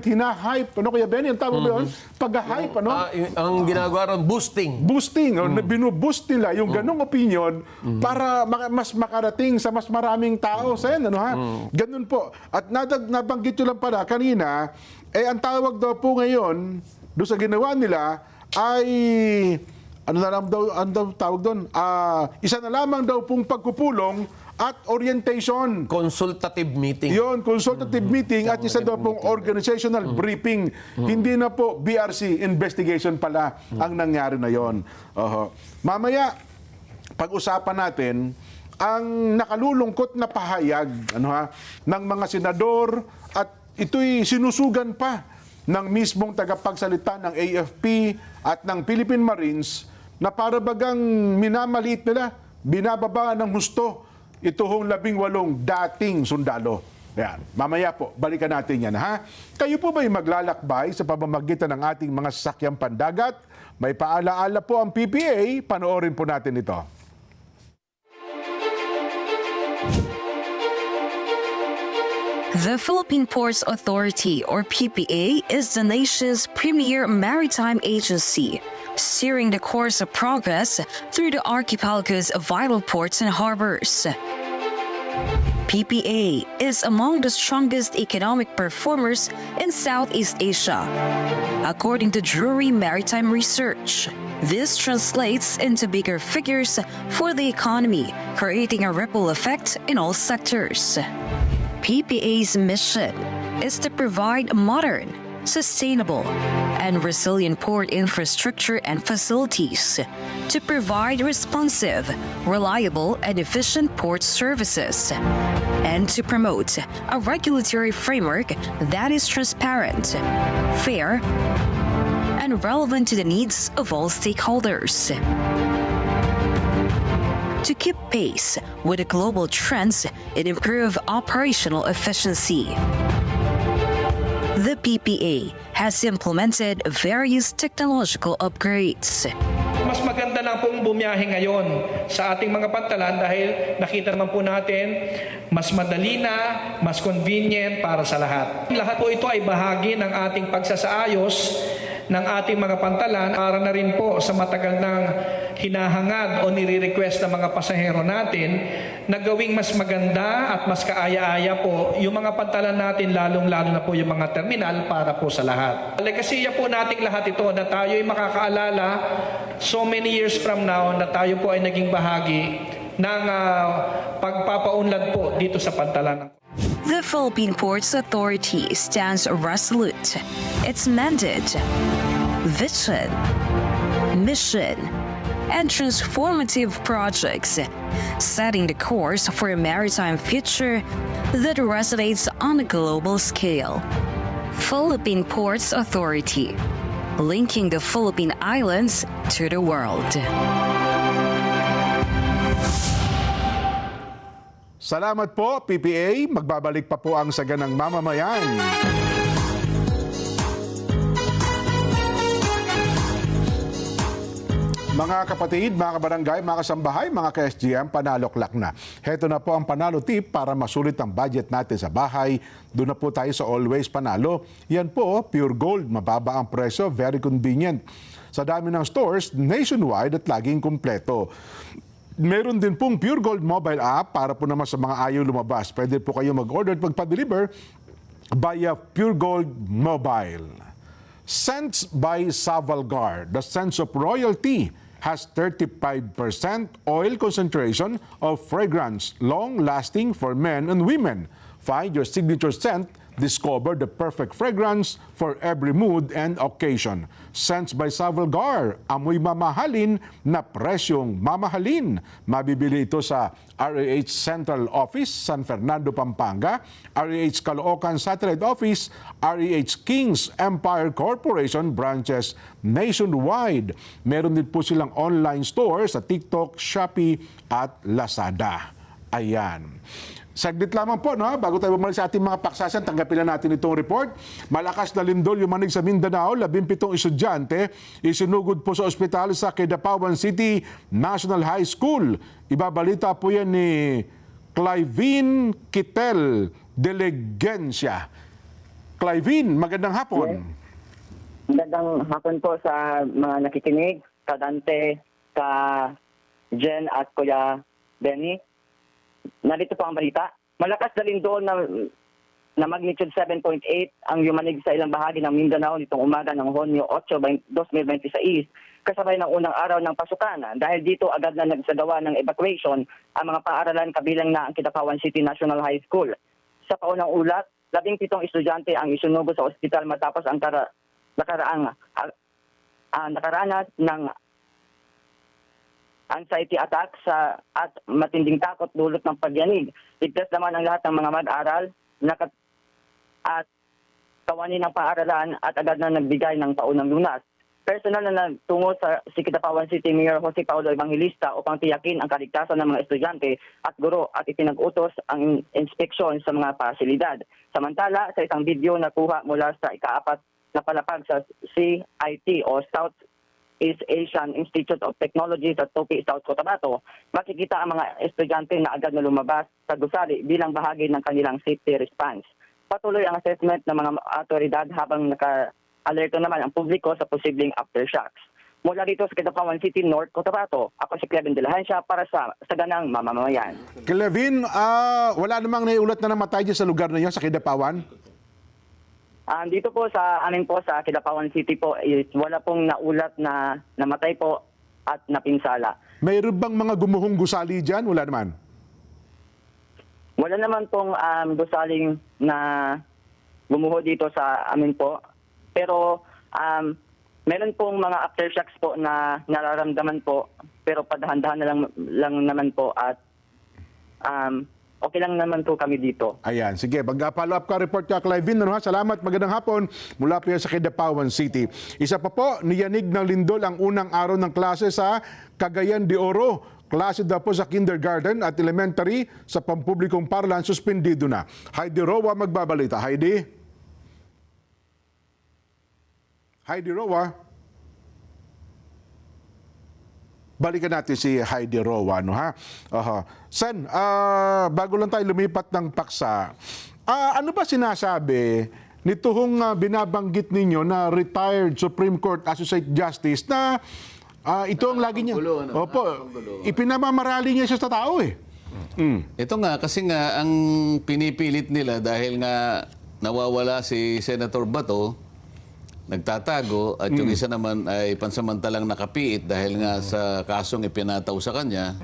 hina-hype. Ano kaya, Benny? Ang tawag ba yun? Pag-hype, ano? Ang ginagawa ron, boosting. Boosting. Binuboost nila yung ganong opinion para mas makarating sa mas maraming tao, Sen. Ano, ha? Ganun po. At nabanggit nyo lang pala kanina, ang tawag daw po ngayon, doon sa ginawa nila, ay... Ano na lang daw, ang tawag doon? Isa na lamang daw pong pagpupulong at orientation. Consultative meeting. Yon, consultative meeting at isa daw pong organizational briefing. Hindi na po BRC investigation pala ang nangyari na yon. Mamaya, pag-usapan natin ang nakalulungkot na pahayag ng mga senador at ito'y sinusugan pa ng mismong tagapagsalita ng AFP at ng Philippine Marines na para bagang minamaliit nila, binababa ng husto ito hong 18 dating sundalo. Yan. Mamaya po, balikan natin yan, ha? Kayo po ba'y maglalakbay sa pamamagitan ng ating mga sasakyang pandagat? May paalaala po ang PPA, panoorin po natin ito. The Philippine Ports Authority, or PPA, is the nation's premier maritime agency, steering the course of progress through the archipelago's vital ports and harbors. PPA is among the strongest economic performers in Southeast Asia, according to Drury Maritime Research. This translates into bigger figures for the economy, creating a ripple effect in all sectors. PPA's mission is to provide modern, sustainable, and resilient port infrastructure and facilities to provide responsive, reliable, and efficient port services. And and to promote a regulatory framework that is transparent, fair, and relevant to the needs of all stakeholders. To keep pace with the global trends and improve operational efficiency, the PPA has implemented various technological upgrades. Mas maganda lang pong bumiyahe ngayon sa ating mga pantalan dahil nakita naman po natin mas madali na, mas convenient para sa lahat. Lahat po ito ay bahagi ng ating pagsasaayos ng ating mga pantalan para na rin po sa matagal ng hinahangad o nire-request ng mga pasahero natin na gawing mas maganda at mas kaaya-aya po yung mga pantalan natin, lalong-lalo na po yung mga terminal para po sa lahat. Legasiya po nating lahat ito na tayo ay makakaalala so many years from now na tayo po ay naging bahagi ng pagpapaunlad po dito sa pantalan. The Philippine Ports Authority stands resolute. Its mandate, vision, mission, and transformative projects, setting the course for a maritime future that resonates on a global scale. Philippine Ports Authority, linking the Philippine Islands to the world. Salamat po, PPA. Magbabalik pa po ang Saganang Mamamayan. Mga kapatid, mga kabarangay, mga kasambahay, mga ka-SGM, panaloklak na. Heto na po ang panalo tip para masulit ang budget natin sa bahay. Doon na po tayo sa Always Panalo. Yan po, pure gold, mababa ang presyo, very convenient. Sa dami ng stores, nationwide at laging kumpleto. Meron din pong Pure Gold mobile app para po naman sa mga ayaw lumabas. Pwede po kayo mag-order at magpa-deliver via Pure Gold Mobile. Scents by Savalgar. The sense of royalty has 35% oil concentration of fragrance, long-lasting for men and women. Find your signature scent. Discover the perfect fragrance for every mood and occasion. Scents by Savalgar, amoy mamahalin na presyong mamahalin. Mabibili ito sa RAH Central Office, San Fernando, Pampanga, RAH Caloocan Satellite Office, RAH Kings Empire Corporation branches nationwide. Meron din po silang online store sa TikTok, Shopee at Lazada. Ayan. Saglit lamang po, no? Bago tayo bumalik sa ating mga paksasan, tanggapin na natin itong report. Malakas na lindol yumanig sa Mindanao, 17 estudyante isinugod po sa ospital sa Kidapawan City National High School. Ibabalita po yan ni Clivine Kitel Delegencia. Clivine, magandang hapon. Magandang hapon po sa mga nakikinig, ka Dante, ka Jen at Kuya Benny. Narito po ang balita. Malakas na lindol na magnitude 7.8 ang yumanig sa ilang bahagi ng Mindanao nitong umaga ng Hunyo 8, 2026, kasabay ng unang araw ng pasukan. Dahil dito agad na nagsagawa ng evacuation ang mga paaralan kabilang na ang Kidapawan City National High School. Sa paunang ulat, 17 estudyante ang isunugo sa ospital matapos ang nakaranas ng anxiety attacks at matinding takot dulot ng pagyanig. Ligtas naman ang lahat ng mga mag-aral at kawani ng paaralan at agad na nagbigay ng paunang lunas. Personal na nagtungo sa Kidapawan City Mayor Jose Paulo Evangelista upang tiyakin ang kaligtasan ng mga estudyante at guro at ipinag-utos ang inspeksyon sa mga pasilidad. Samantala, sa isang video na kuha mula sa ika-4 na palapag sa CIT o South East Asian Institute of Technology sa Topi, South Cotabato, makikita ang mga estudyante na agad na lumabas sa gusali bilang bahagi ng kanilang safety response. Patuloy ang assessment ng mga autoridad habang naka-alerto naman ang publiko sa posibleng aftershocks. Mula dito sa Kidapawan City, North Cotabato, ako si Clevin Delahancia para sa Saganang Mamamayan. Clevin, wala namang naiulat na namatay dyan sa lugar na yun, sa Kidapawan? Dito po sa amin po sa Kidapawan City po, wala pong naulat na namatay po at napinsala. Mayroon bang mga gumuhong gusali dyan? Wala naman. Wala naman pong gusaling na gumuho dito sa amin po. Pero meron pong mga aftershocks po na nararamdaman po. Pero padahan-dahan na lang naman po at okay lang naman po kami dito. Ayan, sige. Mag-follow up ka, report ka, Clive Vin. Ano, ha? Salamat, magandang hapon. Mula po yan sa Kidapawan City. Isa pa po, niyanig ng lindol ang unang araw ng klase sa Cagayan de Oro. Klase daw po sa kindergarten at elementary sa pampublikong paaralan, suspendido na. Heidi Roa magbabalita. Heidi? Heidi Roa? Balikan natin si Heidi Roa, no, ha? Sen, bago lang tayo lumipat ng paksa, ano ba sinasabi nito hong binabanggit ninyo na retired Supreme Court Associate Justice na ito ang lagi niya, ipinamamarali niya siya sa tao eh. Ito nga, kasi nga, ang pinipilit nila dahil nga nawawala si Senator Bato, nagtatago, at yung isa naman ay pansamantalang nakapiit dahil nga sa kasong ipinataw sa kanya,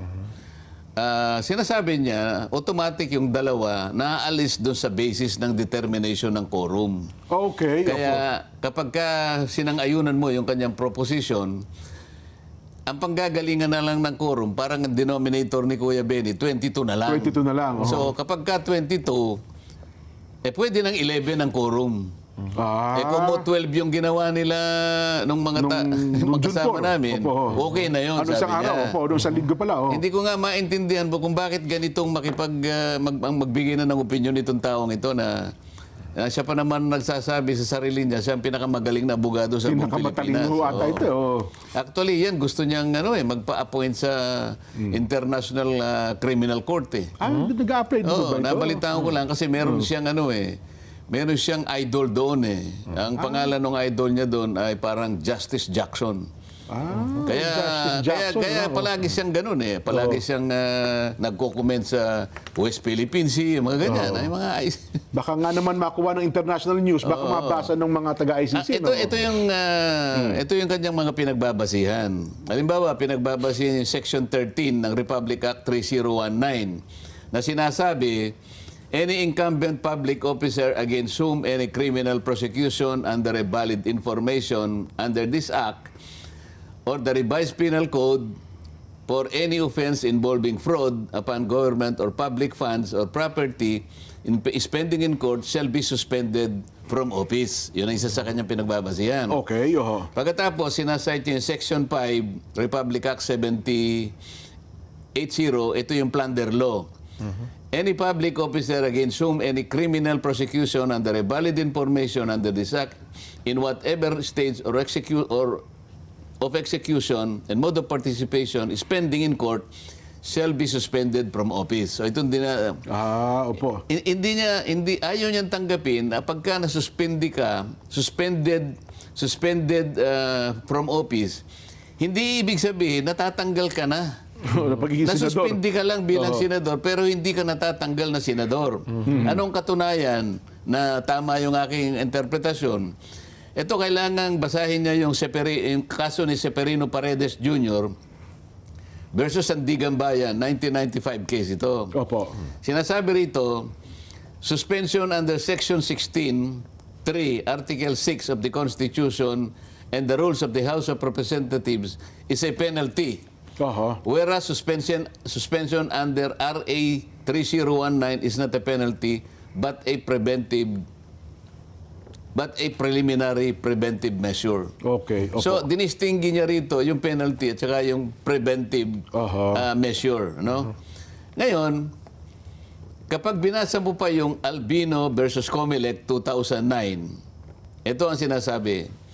sinasabi niya, automatic yung dalawa naaalis doon sa basis ng determination ng quorum. Okay. Kaya kapag ka sinang-ayunan mo yung kanyang proposition, ang panggagalingan na lang ng quorum, parang ang denominator ni Kuya Benny, 22 na lang. 22 na lang. So kapag ka 22, pwede ng 11 ang quorum. Kung mo 12 yung ginawa nila nung mga magkasama namin, okay na yun, ano, sabi niya. doon sa linggo pala. Hindi ko nga maintindihan po kung bakit ganitong magbigay na ng opinion nitong taong ito na siya pa naman nagsasabi sa sarili niya, siya ang pinakamagaling na abogado sa buong Pilipinas. Ata ito. Actually, yan gusto niyang magpa-appoint sa International Criminal Court eh. Nag-a-apply dito ba ito? Nabalitaan ko lang kasi meron siyang meron siyang idol doon eh. Ang pangalan ng idol niya doon ay parang Justice Jackson. Kaya palagi siyang ganun eh. Palagi siyang nagko-comment sa West Philippine Sea, mga ganyan. Ay, mga baka nga naman makuha ng international news, baka mabasa ng mga taga-ICC. Ito yung kanyang mga pinagbabasihan. Halimbawa, pinagbabasihan yung Section 13 ng Republic Act 3019 na sinasabi, any incumbent public officer against whom any criminal prosecution under a valid information under this act or the revised penal code for any offense involving fraud upon government or public funds or property spending in court shall be suspended from office. Yun ang isa sa kanyang pinagbabasihan. Okay. Pagkatapos, sinasite yung Section 5, Republic Act 7080, ito yung plunder law. Any public officer against whom any criminal prosecution under a valid information under this act in whatever stage or of execution and mode of participation is pending in court shall be suspended from office. So itong opo. Ayaw niyang tanggapin na pagka suspended from office, hindi ibig sabihin natatanggal ka na. Nasuspindi ka lang bilang senador pero hindi ka natatanggal na senador. Anong katunayan na tama yung aking interpretasyon? Ito kailangang basahin niya yung kaso ni Severino Paredes Jr. versus Sandigan Bayan, 1995 case ito. Opo. Sinasabi rito, suspension under Section 16(3), Article 6 of the Constitution and the rules of the House of Representatives is a penalty. Whereas suspension under RA 3019 is not a penalty but a preliminary preventive measure. Okay. So dinistinggi niya rito yung penalty at saka yung preventive measure, no? Ngayon, kapag binasa mo pa yung Albino versus Comelec 2009, ito ang sinasabi.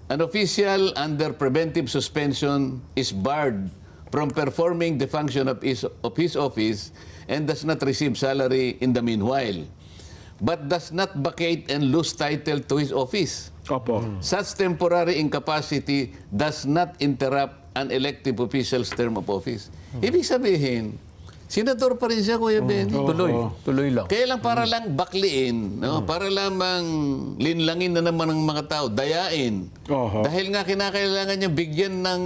An official under preventive suspension is barred from performing the function of his office and does not receive salary in the meanwhile, but does not vacate and lose title to his office. Opo. Such temporary incapacity does not interrupt an elective official's term of office. Ibig sabihin, senador pa rin siya, Kuya Benny. Tuloy lang. Kaya lang para lang bakliin, no? Para lamang linlangin na naman ng mga tao, dayain. Dahil nga kinakailangan niya bigyan ng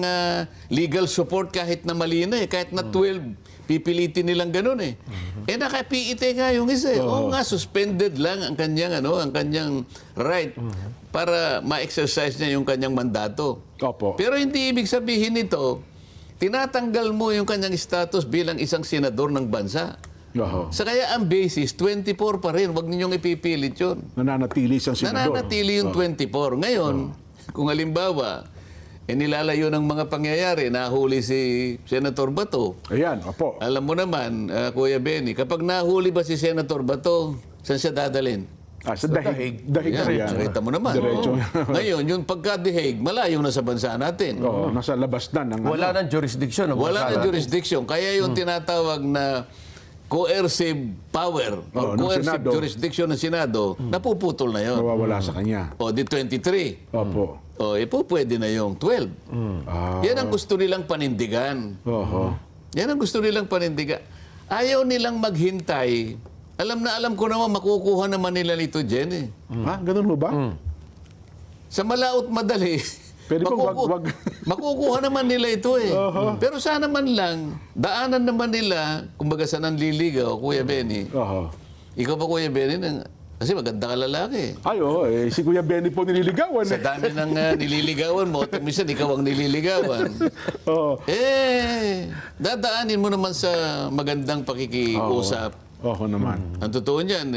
legal support kahit na mali na kahit na 12, pipilitin nilang ganun naka-PET nga yung isa. Oo nga, suspended lang ang kanyang, ang kanyang right para ma-exercise niya yung kanyang mandato. Opo. Pero hindi ibig sabihin nito, tinatanggal mo yung kanyang status bilang isang senador ng bansa. Oho. Sa kaya ang basis, 24 pa rin. Huwag ninyong ipipilit yun. Nananatili siyang senador. Nananatili yung 24. Ngayon, kung halimbawa, nilalayo ng mga pangyayari, nahuli si Senator Bato. Ayan, opo. Alam mo naman, Kuya Benny, kapag nahuli ba si Senator Bato, saan siya dadalhin? Sa dahig. Dahig na yan. Nakita mo naman. Diretso. Ngayon, yung pagka-dehig, malayo na sa bansa natin. Oo, nasa labas na ng Wala nang jurisdiction. Wala na jurisdiction. Kaya yung tinatawag na coercive power or Oo, ng coercive Senado. jurisdiction ng Senado, napuputol na yun. nawawala sa kanya. O di 23. Opo. O po pwede na yung 12. Yan ang gusto nilang panindigan. Oho. Yan ang gusto nilang panindigan. Ayaw nilang maghintay. Alam ko naman, makukuha naman nila nito, Jen. Eh. Ha? Ganun mo ba? Sa malaot madali, Pwede po, wag. makukuha naman nila ito eh. Pero sana man lang, daanan naman nila, kumbaga sa nanliligaw, Kuya Benny. Oho. Ikaw ba, Kuya Benny, kasi maganda ka lalaki. Ay, oo. Si Kuya Benny po nililigawan. Sa dami ng nililigawan mo, at minsan ikaw ang nililigawan. Oo. Dadaanin mo naman sa magandang pakikiusap. Oo naman. Ang totoo niyan,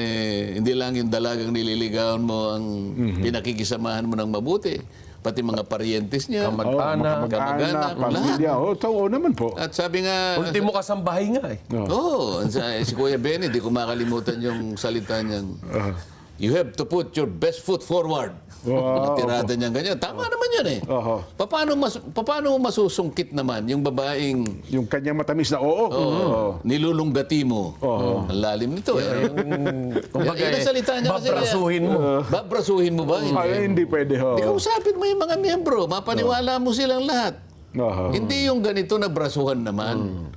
hindi lang yung dalagang nililigawan mo ang pinakikisamahan mo ng mabuti. Pati mga parientes niya. Kamag-anak, kamag-anak, pamilya. Oo naman po. At sabi nga, Ultimo kasambahay nga eh. si Kuya Benny, di ko makalimutan yung salita niyan. You have to put your best foot forward. Wow. Mga tirada niyan ganyan. Tama naman yan eh. Oho. Paano mo masusungkit naman yung babaeng Yung kanyang matamis na oo. nilulunggati mo? Ang lalim nito eh. Kumbaga Yan ang salita niya kasi. babrasuhin mo. Babrasuhin mo ba? Ay, hindi pwede ho. Di kausapin mo yung mga miyembro. Mapaniwala mo silang lahat. Oho. Hindi yung ganito na brasuhan naman.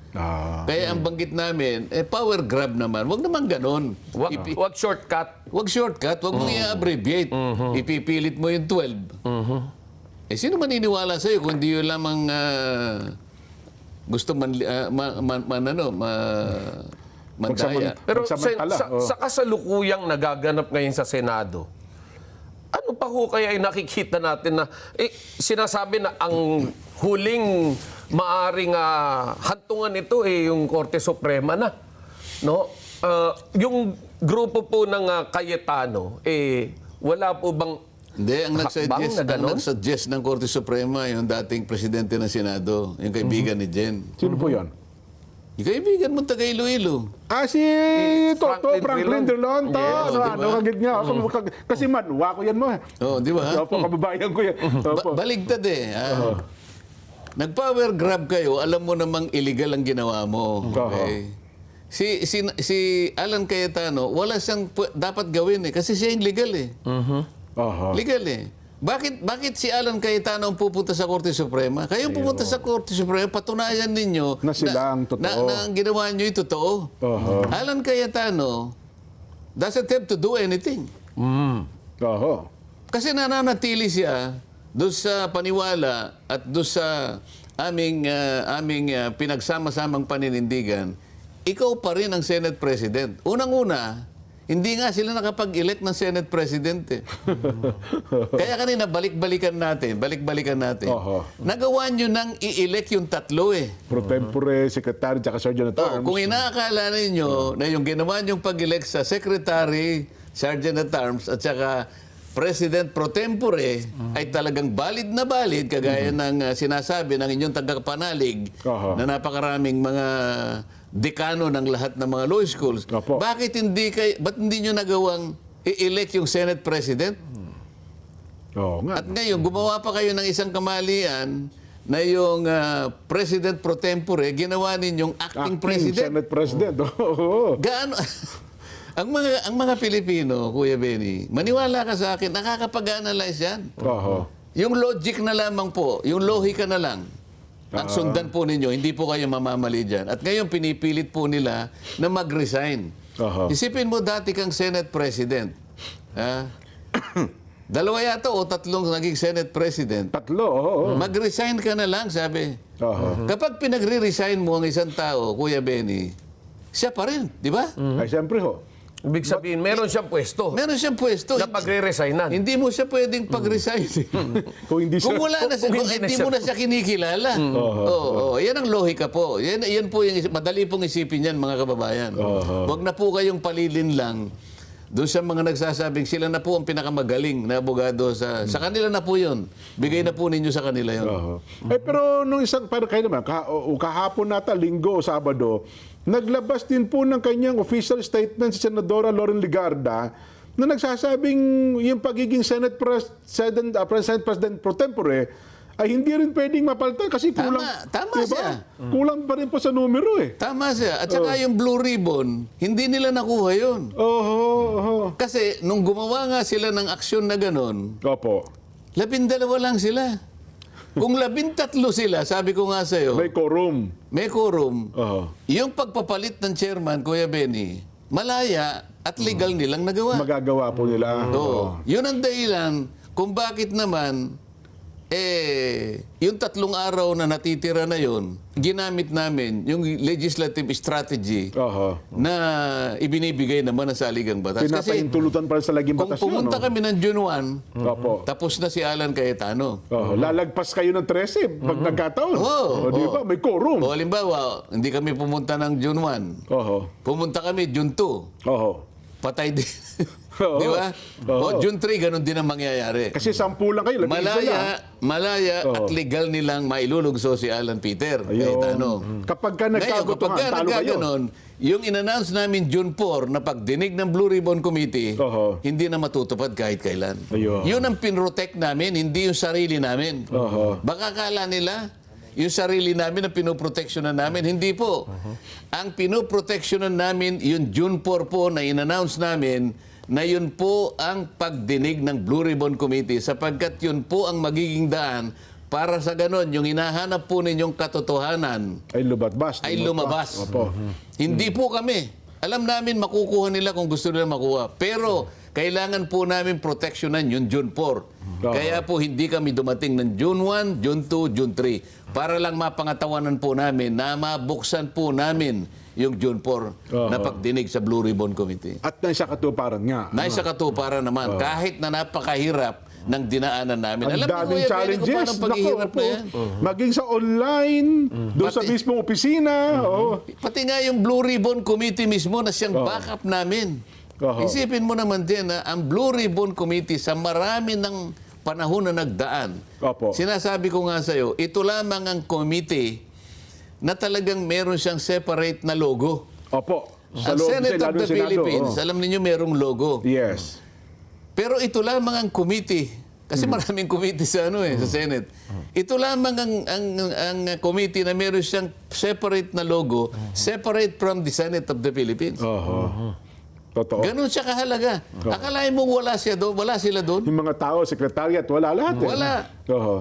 Kaya ang banggit namin, power grab naman. Wag naman ganon. Wag shortcut. Wag shortcut, wag mong i-abbreviate. Ipipilit mo yung 12. Sino maniniwala sa'yo kung di yun lamang gusto mandaya? Pero Magsamantala, sa kasalukuyang nagaganap ngayon sa Senado, ano pa ho kaya ay nakikita natin na sinasabi na ang huling maaring hantungan nito yung Korte Suprema na, no? Yung grupo po ng Cayetano wala po bang Hindi, ang hakbang na ganon? nagsuggest ng Korte Suprema yung dating presidente ng Senado, yung kaibigan ni Jen. Sino po yun? Yung kaibigan mo taga Iloilo. Si Toto Franklin Drilon. Yes, Kagid niya. Kasi manwa ko yan mo. Di ba? Opo, kababayan ko yan. Opo. Baligtad eh. Nag-power grab kayo, alam mo namang illegal ang ginawa mo. Okay? Si Alan Cayetano, wala siyang dapat gawin eh. Kasi siya yung legal eh. Oho. Legal eh. Bakit si Alan Cayetano ang pupunta sa Korte Suprema? Kayong pupunta sa Korte Suprema, patunayan ninyo Na sila ang totoo. na ang ginawa nyo ay totoo. Oho. Alan Cayetano doesn't have to do anything. Oho. Kasi nananatili siya doon sa paniwala at doon sa aming pinagsama-samang paninindigan. Ikaw pa rin ang Senate President. Unang-una, hindi nga sila nakapag-elect ng Senate President eh. Kaya kanina, balik-balikan natin. Oho. Nagawa nyo nang i-elect yung tatlo eh. Pro tempore, secretary, tsaka sergeant at arms. Kung inaakala ninyo na yung ginawa nyong pag-elect sa Secretary, Sergeant at Arms, at saka President pro tempore ay talagang valid na valid, kagaya ng sinasabi ng inyong tagapanalig na napakaraming mga dekano ng lahat ng mga law schools. Opo. Ba't hindi nyo nagawang i-elect yung Senate President? Oo nga. At ngayon, gumawa pa kayo ng isang kamalian na yung President pro tempore, ginawa ninyong acting President. Senate President. Oo. Gaano? ang mga Pilipino, Kuya Benny, maniwala ka sa akin, nakakapag-analyze yan. Oho. Yung logic na lamang po, yung lohika na lang, ang sundan po ninyo, hindi po kayo mamamali dyan. At ngayon, pinipilit po nila na mag-resign. Oho. Isipin mo, dati kang Senate President. Dalawa yata o tatlong naging Senate President. Tatlo, oo. Mag-resign ka na lang, sabi. Oho. Kapag pinagre-resign mo ang isang tao, Kuya Benny, siya pa rin, di ba? Ay, siyempre ho. Ibig sabihin, meron siyang pwesto Meron siyang pwesto. na pagre-resignan. Hindi mo siya pwedeng pag-resign. Kung hindi siya... Kung wala na siya, Kung kung hindi na hindi siya- mo na siya kinikilala. Yan ang lohika po. Yan po yung madali pong isipin yan, mga kababayan. Huwag na po kayong palilin lang doon sa mga nagsasabing sila na po ang pinakamagaling na abogado sa kanila na po yun. Bigay na po ninyo sa kanila yun. Pero nung isang, para kayo naman, kahapon nata, linggo o sabado, naglabas din po ng kanyang official statement si Senadora Loren Legarda na nagsasabing yung pagiging Senate President pro tempore ay hindi rin pwedeng mapalitan kasi kulang. Tama siya. Kulang pa rin po sa numero eh. Tama siya. At saka yung Blue Ribbon, hindi nila nakuha yun. Oho. Kasi nung gumawa nga sila ng aksyon na ganon, Opo. 12 lang sila. Kung 13 sila, sabi ko nga sa'yo, May quorum. may quorum. Oho. Yung pagpapalit ng chairman, Kuya Benny, malaya at legal nilang nagawa. Magagawa po nila. Oo. Yun ang dahilan kung bakit naman, yung 3 araw na natitira na yun, ginamit namin yung legislative strategy Oho. na ibinibigay naman sa saligang batas. Kasi Pinapahintulutan pa rin sa laging kung batas yun. pumunta kami ng June 1, Opo. tapos na si Alan Cayetano. Lalagpas kayo ng 13 pag nagkataon. Oo. Di ba? May quorum. O halimbawa, hindi kami pumunta ng June 1. Oho. Pumunta kami June 2. Oho. Patay din. Oo. Di ba? O June 3, ganun din ang mangyayari. Kasi 10 lang kayo. Labing isa lang. Malaya at legal nilang mailulugso si Alan Peter Cayetano. Kapag ka Ngayon, kapag nagkagutuhan, ka talo kayo. nagkaganon, yung in-announce namin June 4 na pagdinig ng Blue Ribbon Committee, Oho. hindi na matutupad kahit kailan. Ayun. Yun ang pinrotect namin, hindi yung sarili namin. Oho. Baka kala nila, yung sarili namin ang pinoproteksyonan namin. Hindi po. Ang pinoproteksyonan namin, yung June 4 po na in-announce namin, na yun po ang pagdinig ng Blue Ribbon Committee sapagkat yun po ang magiging daan para sa ganon, yung hinahanap po ninyong katotohanan Ay lumabas. ay lumabas. Opo. Hindi po kami. Alam namin makukuha nila kung gusto nila makuha. Pero kailangan po namin proteksyonan yung June 4. Kaya po hindi kami dumating ng June 1, June 2, June 3. Para lang mapangatawanan po namin na mabuksan po namin yung June 4 na pagdinig sa Blue Ribbon Committee. At nasa katuparan nga. Naisa katuparan naman, kahit na napakahirap ng dinaanan namin. Ang Alam daming Kuya Benny, challenges. kung paano ang paghihirap Naku, na yan. Maging sa online, doon sa Pati- mismong opisina. Pati nga yung Blue Ribbon Committee mismo na siyang backup namin. Oho. Isipin mo naman din na ang Blue Ribbon Committee sa marami ng panahon na nagdaan. Opo. Sinasabi ko nga sa'yo, ito lamang ang committee na talagang meron siyang separate na logo. Opo. Ang loob, Senate lalo of the Senado, Philippines, oo. alam niyo merong logo. Yes. Pero ito lamang ang committee. Kasi maraming committee sa sa Senate. Ito lamang ang committee na meron siyang separate na logo, separate from the Senate of the Philippines. Oho. Totoo. Ganun siya kahalaga. Akalain mong wala sila doon? Yung mga tao, sekretariat, wala lahat. Wala. Oho.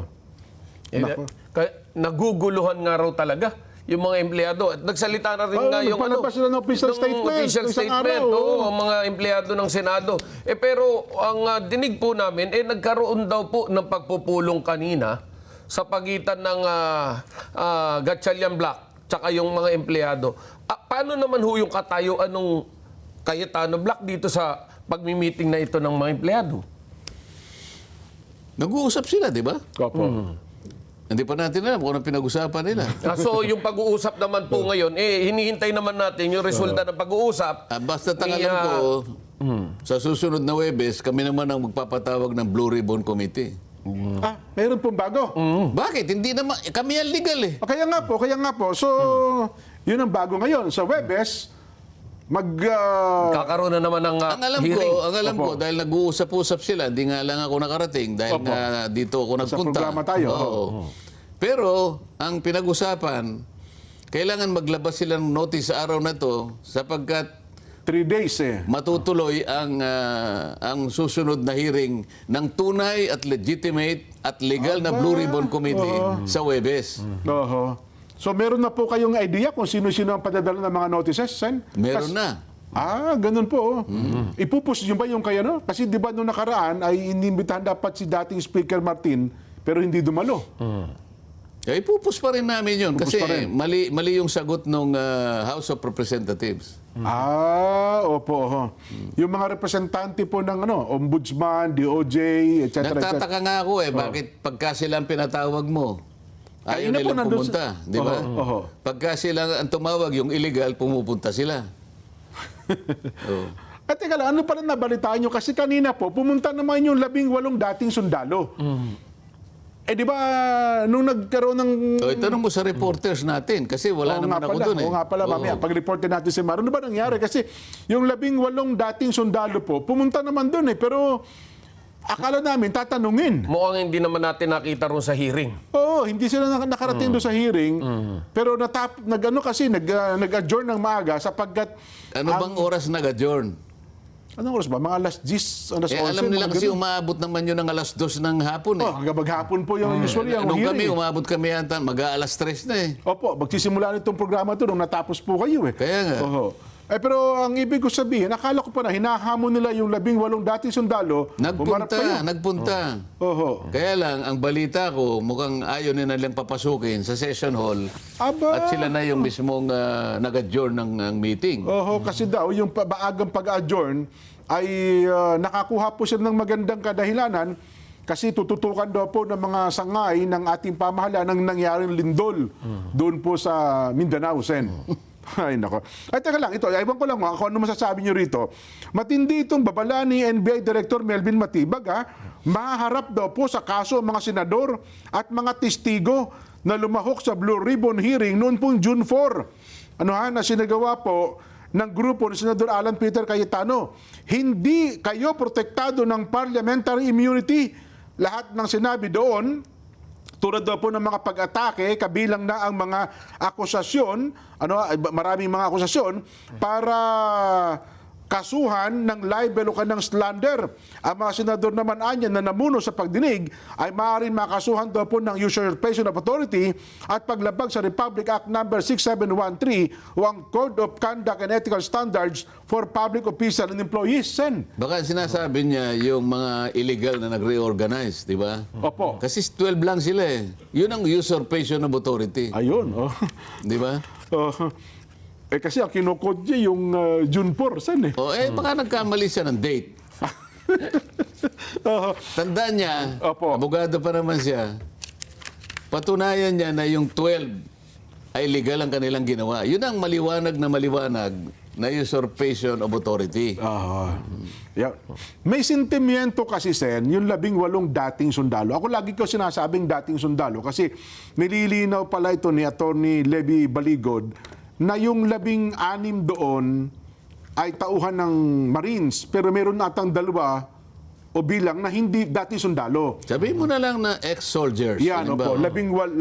Naguguluhan nga raw talaga yung mga empleyado. At nagsalita na rin nga yung nagpalabas sila ng official statement, official isang statement, araw, oo, ang mga empleyado ng Senado. Pero ang dinig po namin, nagkaroon daw po ng pagpupulong kanina sa pagitan ng Gatchalian Black tsaka yung mga empleyado. Paano naman ho yung katayuan ng Cayetano Black dito sa pagmi-meeting na ito ng mga empleyado? Nag-uusap sila, di ba? Opo. Hindi pa natin alam kung anong pinag-usapan nila. So yung pag-uusap naman po ngayon, hinihintay naman natin yung resulta ng pag-uusap. Basta tangalan ko, sa susunod na Webes, kami naman ang magpapatawag ng Blue Ribbon Committee. Meron pong bago. Bakit? Hindi naman, kami yan legal eh. Kaya nga po. So, yun ang bago ngayon. Sa Webes, Kakaroon na naman ng hearing. Ang alam ko, dahil nag-uusap-usap sila, hindi nga lang ako nakarating dahil nga dito ako nagpunta. programa tayo. Oo. Pero, ang pinag-usapan, kailangan maglabas sila ng notice sa araw na to sapagkat 3 days eh. matutuloy ang susunod na hearing ng tunay at legitimate at legal na Blue Ribbon Committee sa Webes. Oho. So, meron na po kayong idea kung sino-sino ang padadala ng mga notices, Sen? Meron na. Ganun po. Ipupush nyo ba yung kaya no? Kasi di ba nung nakaraan ay inimbitahan dapat si dating Speaker Martin pero hindi dumalo. Ipupus pa rin namin yun. Pupus Kasi pa rin. mali yung sagot ng House of Representatives. Opo. Yung mga representante po ng ombudsman, DOJ, etc. Nagtataka nga ako bakit pagka silang pinatawag mo, ayaw Kanina po nilang nandun pumunta, di ba? Oho. Pagka sila ang tumawag, yung illegal, pumupunta sila. Oh. At teka lang, ano pala nabalitaan nyo? Kasi kanina po, pumunta naman yung 18 dating sundalo. Di ba, nung nagkaroon ng... So, itanong mo sa reporters natin kasi wala naman ako doon Oo nga pala, mamaya, pag-report natin si Maro, ano ba nangyari? Kasi yung 18 dating sundalo po, pumunta naman doon pero akala namin tatanungin. Mukhang hindi naman natin nakita ron sa hearing. Oo, hindi sila nakarating doon sa hearing, pero nag-adjourn ng maaga sapagkat... Ano bang oras nag-adjourn? Anong oras ba? Mga alas 10, alas 11? Alam nila mga kasi ganun. umabot naman yun ng alas 2 ng hapon Hanggang maghapon po yung usually ang Nung hearing. kami, umabot kami yata, mag-aalas 3 na Opo, magsisimula nitong programa to nung natapos po kayo Kaya nga. Oho. Pero ang ibig ko sabihin, akala ko pa na hinahamon nila yung 18 dating sundalo. bumarap kayo. Nagpunta. Oho. Kaya lang, ang balita ko, mukhang ayaw nila lang papasukin sa session hall. Aba. At sila na yung mismong nag-adjourn ng meeting. Oho, kasi daw yung maagang pag-adjourn ay nakakuha po siya ng magandang kadahilanan kasi tututukan daw po ng mga sangay ng ating pamahalaan ng nangyaring lindol doon po sa Mindanao, Sen. Ay, nako. Ay, teka lang, ito, ewan ko lang kung ano masasabi nyo rito. Matindi itong babala ni NBI Director Melvin Matibag, maharap daw po sa kaso ang mga senador at mga testigo na lumahok sa Blue Ribbon hearing noon pong June 4. Na sinagawa po ng grupo ni Senador Alan Peter Cayetano. Hindi kayo protektado ng parliamentary immunity. Lahat ng sinabi doon, tulad daw po ng mga pag-atake, kabilang na ang mga akusasyon, maraming mga akusasyon, para kasuhan ng libel o kanang slander. Ang mga senador naman anya na namuno sa pagdinig ay maaaring makasuhan daw po ng usurpation of authority at paglabag sa Republic Act No. 6713 o ang Code of Conduct and Ethical Standards for Public Officials and Employees. Sen. Baka sinasabi niya yung mga illegal na nag-reorganize, di ba? Opo. Kasi 12 lang sila Yun ang usurpation of authority. Ayun. Di ba? Kasi ang kinukod niya yung June 4, Sen. Baka nagkamali siya ng date. Tandaan niya, Opo. abogado pa naman siya, patunayan niya na yung 12 ay legal ang kanilang ginawa. Yun ang maliwanag na usurpation of authority. Yeah. May sentimiento kasi, Sen, yung 18 dating sundalo. Ako lagi ko sinasabing dating sundalo kasi nililinaw pala ito ni Attorney Levy Baligod na yung 16 doon ay tauhan ng Marines pero meron natang 2 o bilang na hindi dating sundalo. Sabihin mo na lang na ex-soldiers. Yan, opo, 18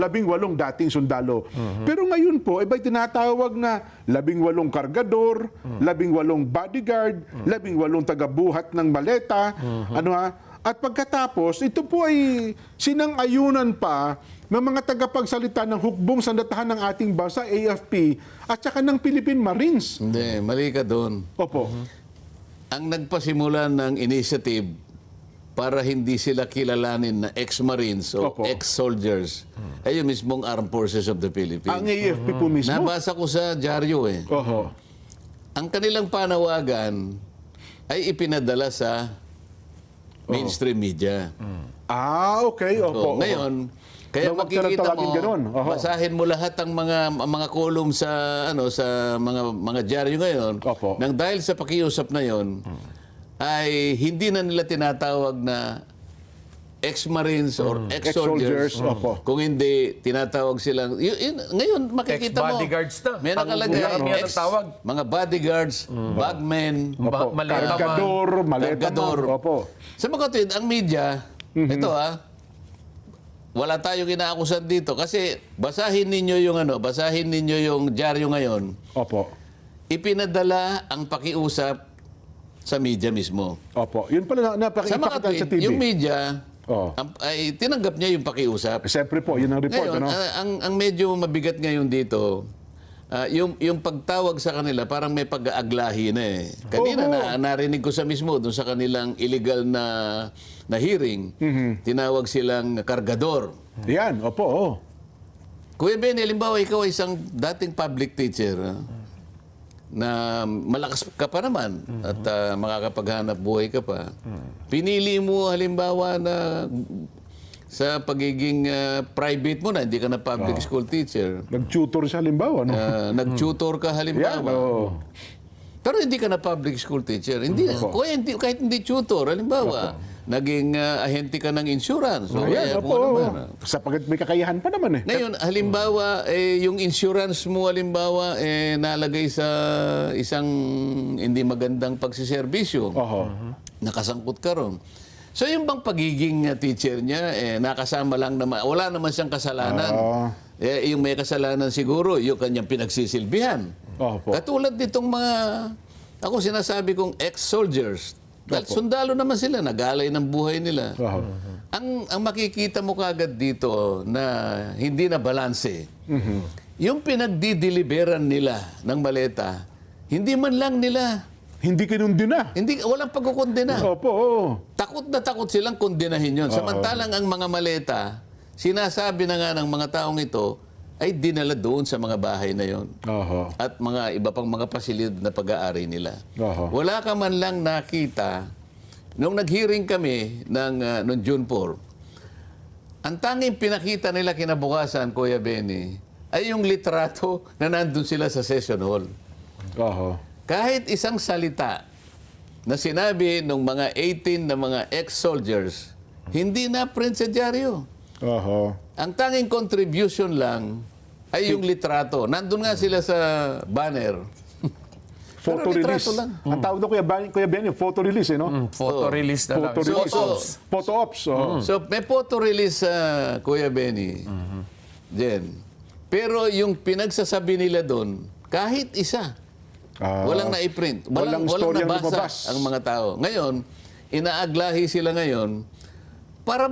dating sundalo. Pero ngayon po, iba'y tinatawag na 18 kargador, 18 bodyguard, 18 tagabuhat ng maleta, At pagkatapos, ito po ay sinang-ayunan pa ng mga tagapagsalita ng hukbong sandatahan ng ating bansa, AFP, at saka ng Philippine Marines. Hindi, mali ka doon. Opo. Ang nagpasimula ng initiative para hindi sila kilalanin na ex-Marines o Opo. ex-soldiers ay yung mismong Armed Forces of the Philippines. Ang AFP po mismo. Nabasa ko sa dyaryo Oho. Ang kanilang panawagan ay ipinadala sa mainstream media. Okay. Opo. So, ngayon, kaya Huwag ka makikita tawagin mo, ganun. Oho. basahin mo lahat ang mga column sa sa mga dyaryo ngayon. Opo. Nang dahil sa pakiusap na 'yon, ay hindi na nila tinatawag na ex-Marines or ex-soldiers. Opo. Kung hindi, tinatawag silang... ngayon, makikita mo. Ex-bodyguards na. May nakalagay. Karamihan ang tawag. Mga bodyguards, bagmen, Opo. Maleta man. Kargador, maleta Kargador. man. Opo. Sa mga kapatid, ang media, ito wala tayong inaakusan dito kasi basahin ninyo yung dyaryo ngayon. Opo. Ipinadala ang pakiusap sa media mismo. Opo. Yun pala Sa mga napakita kapatid, sa TV. yung media Oh. ay tinanggap niya yung pakiusap. Siyempre po, yun ang report. Ngayon, ang medyo mabigat ngayon dito, yung pagtawag sa kanila, parang may pag-aaglahi na Kanina narinig ko sa mismo, doon sa kanilang illegal na hearing, tinawag silang kargador. Yan, opo. Kuya Ben, halimbawa ikaw ay isang dating public teacher na malakas ka pa naman at makakapaghanap buhay ka pa, pinili mo halimbawa na sa pagiging private mo na, hindi ka na public school teacher, Nag-tutor siya halimbawa, no? nag-tutor ka Yan, halimbawa, oo. pero hindi ka na public school teacher. Hindi, kahit hindi tutor, halimbawa, naging ahente ka ng insurance. O Ayan, kaya kung ano opo. man. Sapagat may kakayahan pa naman eh. Ngayon, halimbawa, yung insurance mo, halimbawa, nalagay sa isang hindi magandang pagsiservisyo. Oho. Nakasangkot ka ron. So, yung bang pagiging teacher niya, nakasama lang naman, wala naman siyang kasalanan. Yung may kasalanan siguro, yung kanyang pinagsisilbihan. Opo. Katulad nitong mga, ako sinasabi kong ex-soldiers. Dahil sundalo naman sila, nagalay ng buhay nila. Oho. Ang makikita mo kagad dito na hindi na balanse, yung pinagdideliveran nila ng maleta, hindi man lang nila, Hindi kinundi na. walang pagkukondena. Opo, oo. Takot na takot silang kondenahin yun. Samantalang ang mga maleta, sinasabi na nga ng mga taong ito, ay dinala doon sa mga bahay na yon. Oho. At mga iba pang mga pasilid na pag-aari nila. Oho. Wala ka man lang nakita, nung nag-hearing kami noong June 4, ang tanging pinakita nila kinabukasan, Kuya Benny, ay yung litrato na nandun sila sa session hall. Oho. Kahit isang salita na sinabi ng mga 18 na mga ex-soldiers, hindi na print sa dyaryo. Oho. Ang tanging contribution lang ay yung litrato. Nandun nga sila sa banner. Photo Pero release. litrato lang. Ang tawag doon, Kuya Ben, yung photo release, no? Photo release na lang. Photo release. So- Photo ops. Oh. So, may photo release sa Kuya Benny. Jen. Pero yung pinagsasabi nila doon, kahit isa, walang na-print. walang Walang storyang nabasa lumabas. ang mga tao. Ngayon, inaaglahi sila ngayon, para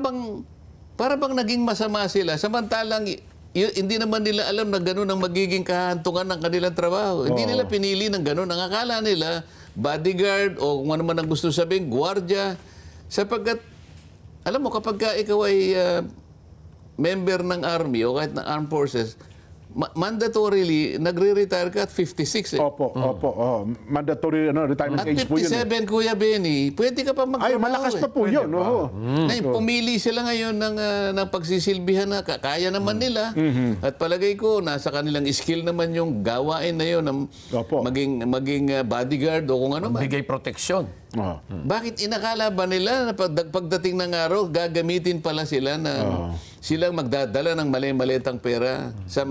bang naging masama sila, samantalang hindi naman nila alam na gano'n ang magiging kahantungan ng kanilang trabaho. Hindi nila pinili ng gano'n. Ang akala nila, bodyguard o kung ano man ang gusto sabihin, gwardiya. Sapagkat, alam mo, kapag ka ikaw ay member ng army o kahit ng armed forces, mandatorily, nagre-retire ka at 56 eh. Opo, opo. Oh. Mandatory retirement At age po yun. 57, Kuya Benny, pwede ka pa magtrabaho. Ay, malakas pa po yun. Oho. Ngayon, pumili sila ngayon ng pagsisilbihan na kaya naman nila. At palagay ko, nasa kanilang skill naman yung gawain na yun, Opo. maging bodyguard o kung ano man. Bigay proteksyon. Oh. Bakit inakala ba nila na pagdating ng araw, gagamitin pala sila na silang magdadala ng mali-malitang pera sa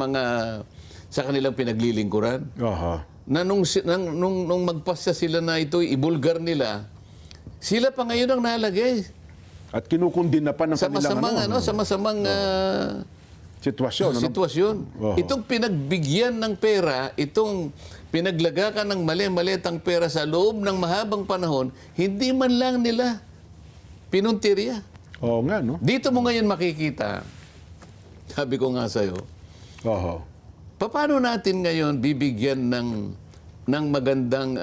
kanilang pinaglilingkuran? Oho. Na nung magpasa sila na ito, ibulgar nila, sila pa ngayon ang nalagay At kinukundin na pa ng sa kanilang masamang sitwasyon. Ano? sitwasyon. Oo. Itong pinagbigyan ng pera, itong pinaglagakan ng mali-malitang pera sa loob ng mahabang panahon, hindi man lang nila pinuntirya. Oo nga, no? Dito mo ngayon makikita, sabi ko nga sa'yo, Oho. paano natin ngayon bibigyan ng magandang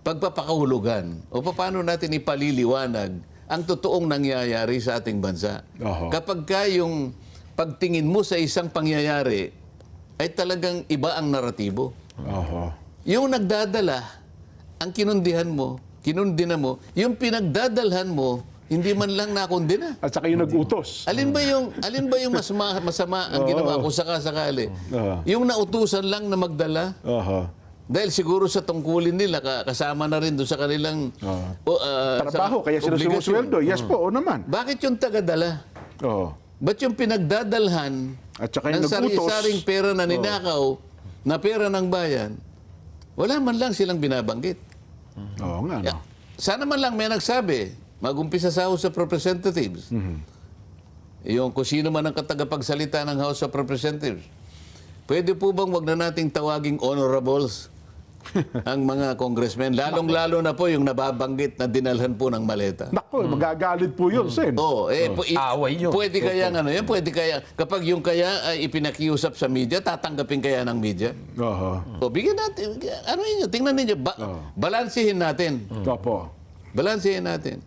pagpapakahulugan o paano natin ipaliliwanag ang totoong nangyayari sa ating bansa? Oho. Kapag ka yung pagtingin mo sa isang pangyayari ay talagang iba ang naratibo. Oho. Yung nagdadala, ang kinundina mo, yung pinagdadalhan mo, hindi man lang nakundina. At saka yung nag-utos. Alin ba yung masama ang ginawa kung sakasakali? Yung nautusan lang na magdala? Oho. Dahil siguro sa tungkulin nila, kasama na rin doon sa kanilang Trabaho, kaya sila obligasyon. sumusweldo. Yes po, oo naman. Bakit yung tagadala? Oo. Ba't yung pinagdadalhan At saka ng yung nag-utos. sari-saring pera na ninakaw, na pera ng bayan, wala man lang silang binabanggit. Oo nga, no? Sana man lang may nagsabi, mag-umpisa sa House of Representatives. Yung kung sino man ang katagapagsalita ng House of Representatives. Pwede po bang wag na nating tawaging honorables ang mga congressmen? Lalong-lalo na po yung nababanggit na dinalhan po ng maleta. Naku, magagalit po yun, Sen. Oo, Away yun. Pwede kaya pwede kaya, kapag yung kaya ay ipinakiusap sa media, tatanggapin kaya ng media? Oho. O, bigyan natin, tingnan ninyo, balansihin natin. Opo. Balansehin natin.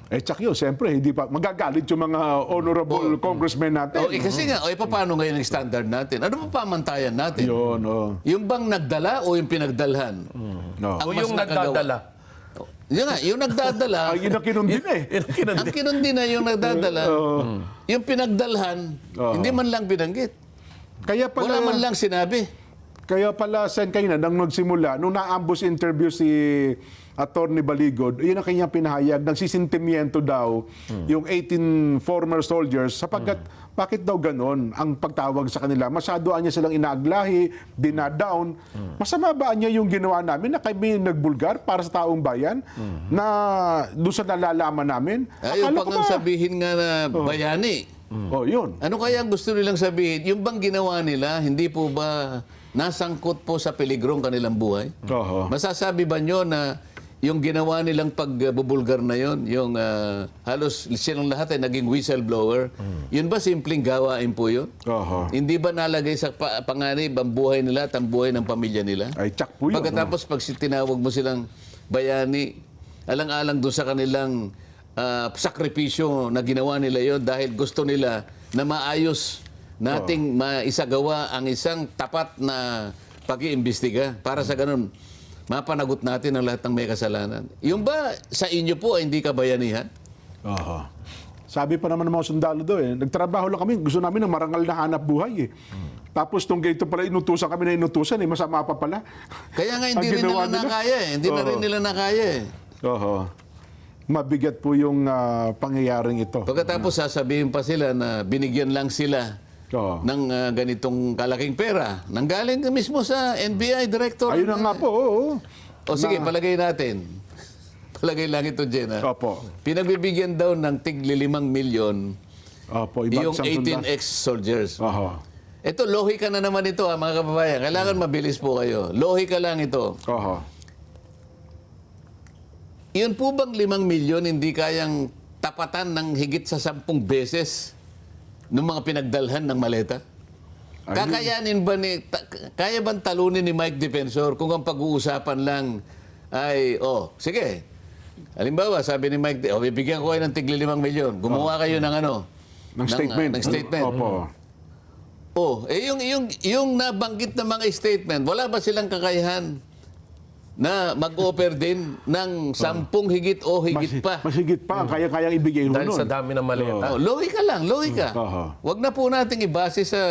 Tsak yun, siyempre, hindi pa, magagalit yung mga honorable congressmen natin. Kasi nga, paano ngayon ang standard natin? Ano pa pamantayan natin? Yun, Yung bang nagdala o yung pinagdalhan? No. Ang O mas yung nakagawa. nagdadala. Yun nga, yung nagdadala. Yun ang kinundi na eh. Ang kinundi na yung nagdadala. Yung pinagdalhan, hindi man lang binanggit. Kaya pala, Wala man lang sinabi. Kaya pala, Sen, kayo nang nagsimula, nung na-ambush interview si Attorney Baligod, yun ang kanyang pinahayag, nagsisintimiento daw yung 18 former soldiers sapagkat bakit daw ganon ang pagtawag sa kanila? Masyado niya silang inaaglahi, dinadown. Masama ba niya yung ginawa namin na kami nagbulgar para sa taong bayan na doon sa nalalaman namin? Ayaw Akala pa ko nga ba- sabihin nga na bayani. yun. Ano kaya ang gusto nilang sabihin? Yung bang ginawa nila, hindi po ba nasangkot po sa peligrong kanilang buhay? Oho. Masasabi ba nyo na yung ginawa nilang pagbubulgar na yon, yung halos silang lahat ay naging whistleblower, yun ba simpleng gawain po yun? Oho. Hindi ba nalagay sa panganib ang buhay nila at ang buhay ng pamilya nila? Ay, tsak po yun. Pagkatapos pag tinawag mo silang bayani, alang-alang doon sa kanilang sakripisyo na ginawa nila yon dahil gusto nila na maayos nating maisagawa ang isang tapat na pag-iimbestiga para sa ganun mapanagot natin ang lahat ng may kasalanan. Yung ba sa inyo po ay hindi kabayanihan? Oho. Sabi pa naman ng mga sundalo daw nagtrabaho lang kami, gusto namin ng marangal na hanap buhay Tapos nung ganito pala inutusan kami na inutusan masama pa pala. Kaya nga hindi Ang rin ginawa nila nakaya Hindi na rin nila nakaya Oho. Mabigat po yung pangyayaring ito. Pagkatapos sasabihin pa sila na binigyan lang sila Oo. ng ganitong kalaking pera. Nanggaling mismo sa NBI director. Ayun na nga po, oo. O sige, palagay natin. Palagay lang ito, Jen. Opo. Pinagbibigyan daw ng tigli 5 milyon Opo, ibang yung isang 18 ex-soldiers. Oho. Ito, lohika na naman ito, mga kababayan. Kailangan mabilis po kayo. Lohika lang ito. Oho. Yun po bang 5 milyon hindi kayang tapatan ng higit sa 10 beses ng mga pinagdalhan ng maleta? Kakayanin ba kaya bang talunin ni Mike Defensor kung ang pag-uusapan lang ay, sige. Halimbawa, sabi ni Mike, bibigyan ko kayo ng tigli 5 milyon. Gumawa kayo ng ano? Ng statement. Ng statement. Opo. Yung nabanggit na mga statement, wala ba silang kakayahan na mag-offer din ng 10 higit o higit pa? Mas higit pa ang kaya-kayang ibigay Dahil nun. sa dami ng maleta. Lohika lang, lohika. Huwag na po nating ibase sa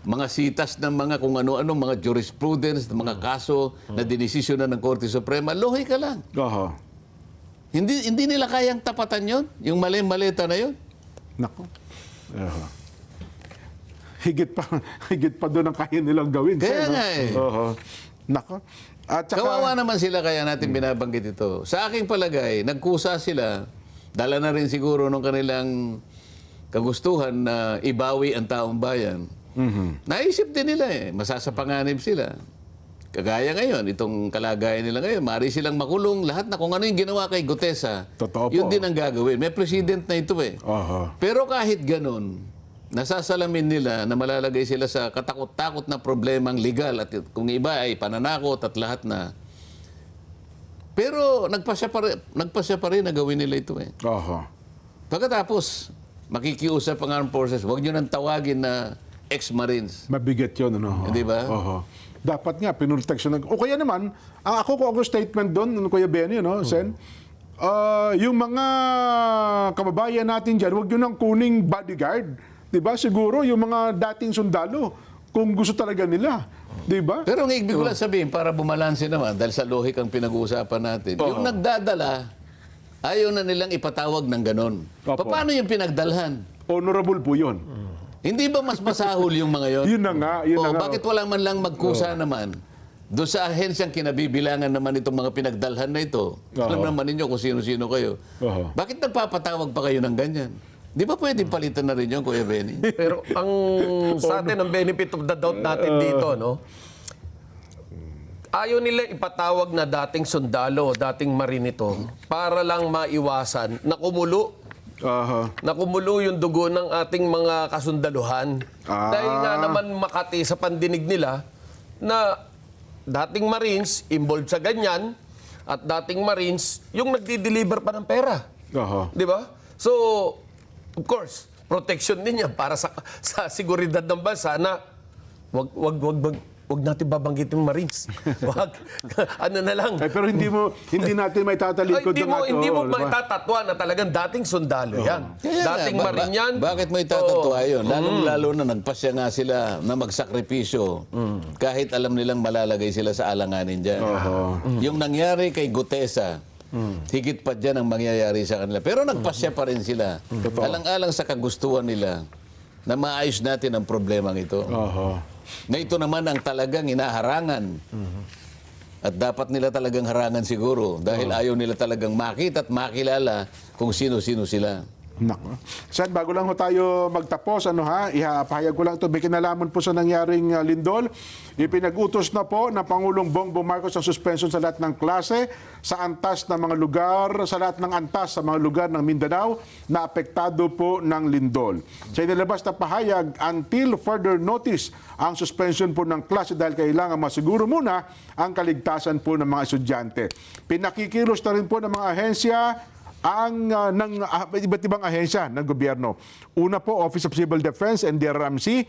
mga sitas ng mga kung ano-ano, mga jurisprudence, mga kaso na dinesisyon na ng Korte Suprema. Lohika lang. Oho. Hindi nila kayang tapatan yon, yung maleta na yon. Nako. Oho. Higit pa doon ang kaya nilang gawin. Kaya sir, nga Oho. Nako. At saka, Kawawa naman sila kaya natin binabanggit ito. Sa aking palagay, nagkusa sila, dala na rin siguro ng kanilang kagustuhan na ibawi ang taong bayan. Naisip din nila masasapanganib sila. Kagaya ngayon, itong kalagayan nila ngayon, maaari silang makulong lahat na kung ano yung ginawa kay Gutesa. Totoo po. Yun din ang gagawin. May president na ito Oho. Pero kahit ganun, nasasalamin nila na malalagay sila sa katakot-takot na problemang legal at kung iba ay pananakot at lahat na. Pero nagpasya pa rin na gawin nila ito Oho. Pagkatapos, makikiusap ang armed forces, huwag nyo nang tawagin na ex-marines. Mabigat yun, ano? Hindi ba? Oho. Dapat nga, pinurteksyon. O kaya naman, ako statement doon, Kuya Benny, no, Sen, yung mga kababayan natin dyan, huwag yun ang kuning bodyguard. Diba? Siguro, yung mga dating sundalo, kung gusto talaga nila. Diba? Pero ang ibig ko lang sabihin, para bumalanse naman, dahil sa lohik ang pinag-uusapan natin, yung nagdadala, ayaw na nilang ipatawag ng ganon. Opo. Paano yung pinagdalhan? Honorable po yun. Hindi ba mas masahol yung mga yon? Yun na nga, yun na nga. Bakit wala man lang magkusa naman? Doon sa ahensyang kinabibilangan naman itong mga pinagdalhan na ito, alam naman ninyo kung sino-sino kayo. Bakit nagpapatawag pa kayo ng ganyan? Di ba pwedeng palitan na rin yun, Kuya Benny? Pero ang sa atin, ang benefit of the doubt natin dito, no? Ayaw nila ipatawag na dating sundalo, dating marinito, para lang maiwasan na kumulo. Na kumulo yung dugo ng ating mga kasundaluhan. Dahil nga naman makati sa pandinig nila na dating Marines involved sa ganyan at dating Marines yung nagdi-deliver pa ng pera. Oho. Di ba? So, of course, protection din yan para sa seguridad ng bansa na wag natin babanggitin yung Marines. Wag. Ano na lang. Pero hindi natin may tatalikod Hindi mo matatatwa na talagang dating sundalo yan. Kaya Dating nga, Marine yan. Bakit mo itatatwa yun? Lalo na nagpasya nga sila na magsakripisyo kahit alam nilang malalagay sila sa alanganin dyan. Yung nangyari kay Gutesa, higit pa dyan ang mangyayari sa kanila. Pero nagpasya pa rin sila. Alang-alang sa kagustuhan nila na maayos natin ang problemang ito. Na ito naman ang talagang inaharangan. At dapat nila talagang harangan siguro dahil ayaw nila talagang makita at makilala kung sino-sino sila. Nako. Sen, bago lang ho tayo magtapos, ihapahayag ko lang ito, may kinalaman po sa nangyaring lindol. Ipinag-utos na po ng Pangulong Bongbong Marcos ang suspension sa lahat ng klase, sa antas ng mga lugar, sa lahat ng antas sa mga lugar ng Mindanao na apektado po ng lindol. Sa inilabas na pahayag, until further notice, ang suspension po ng klase dahil kailangan masiguro muna ang kaligtasan po ng mga estudyante. Pinakikilos na rin po ng mga ahensya ng iba't ibang ahensya ng gobyerno. Una po, Office of Civil Defense and DRRMC,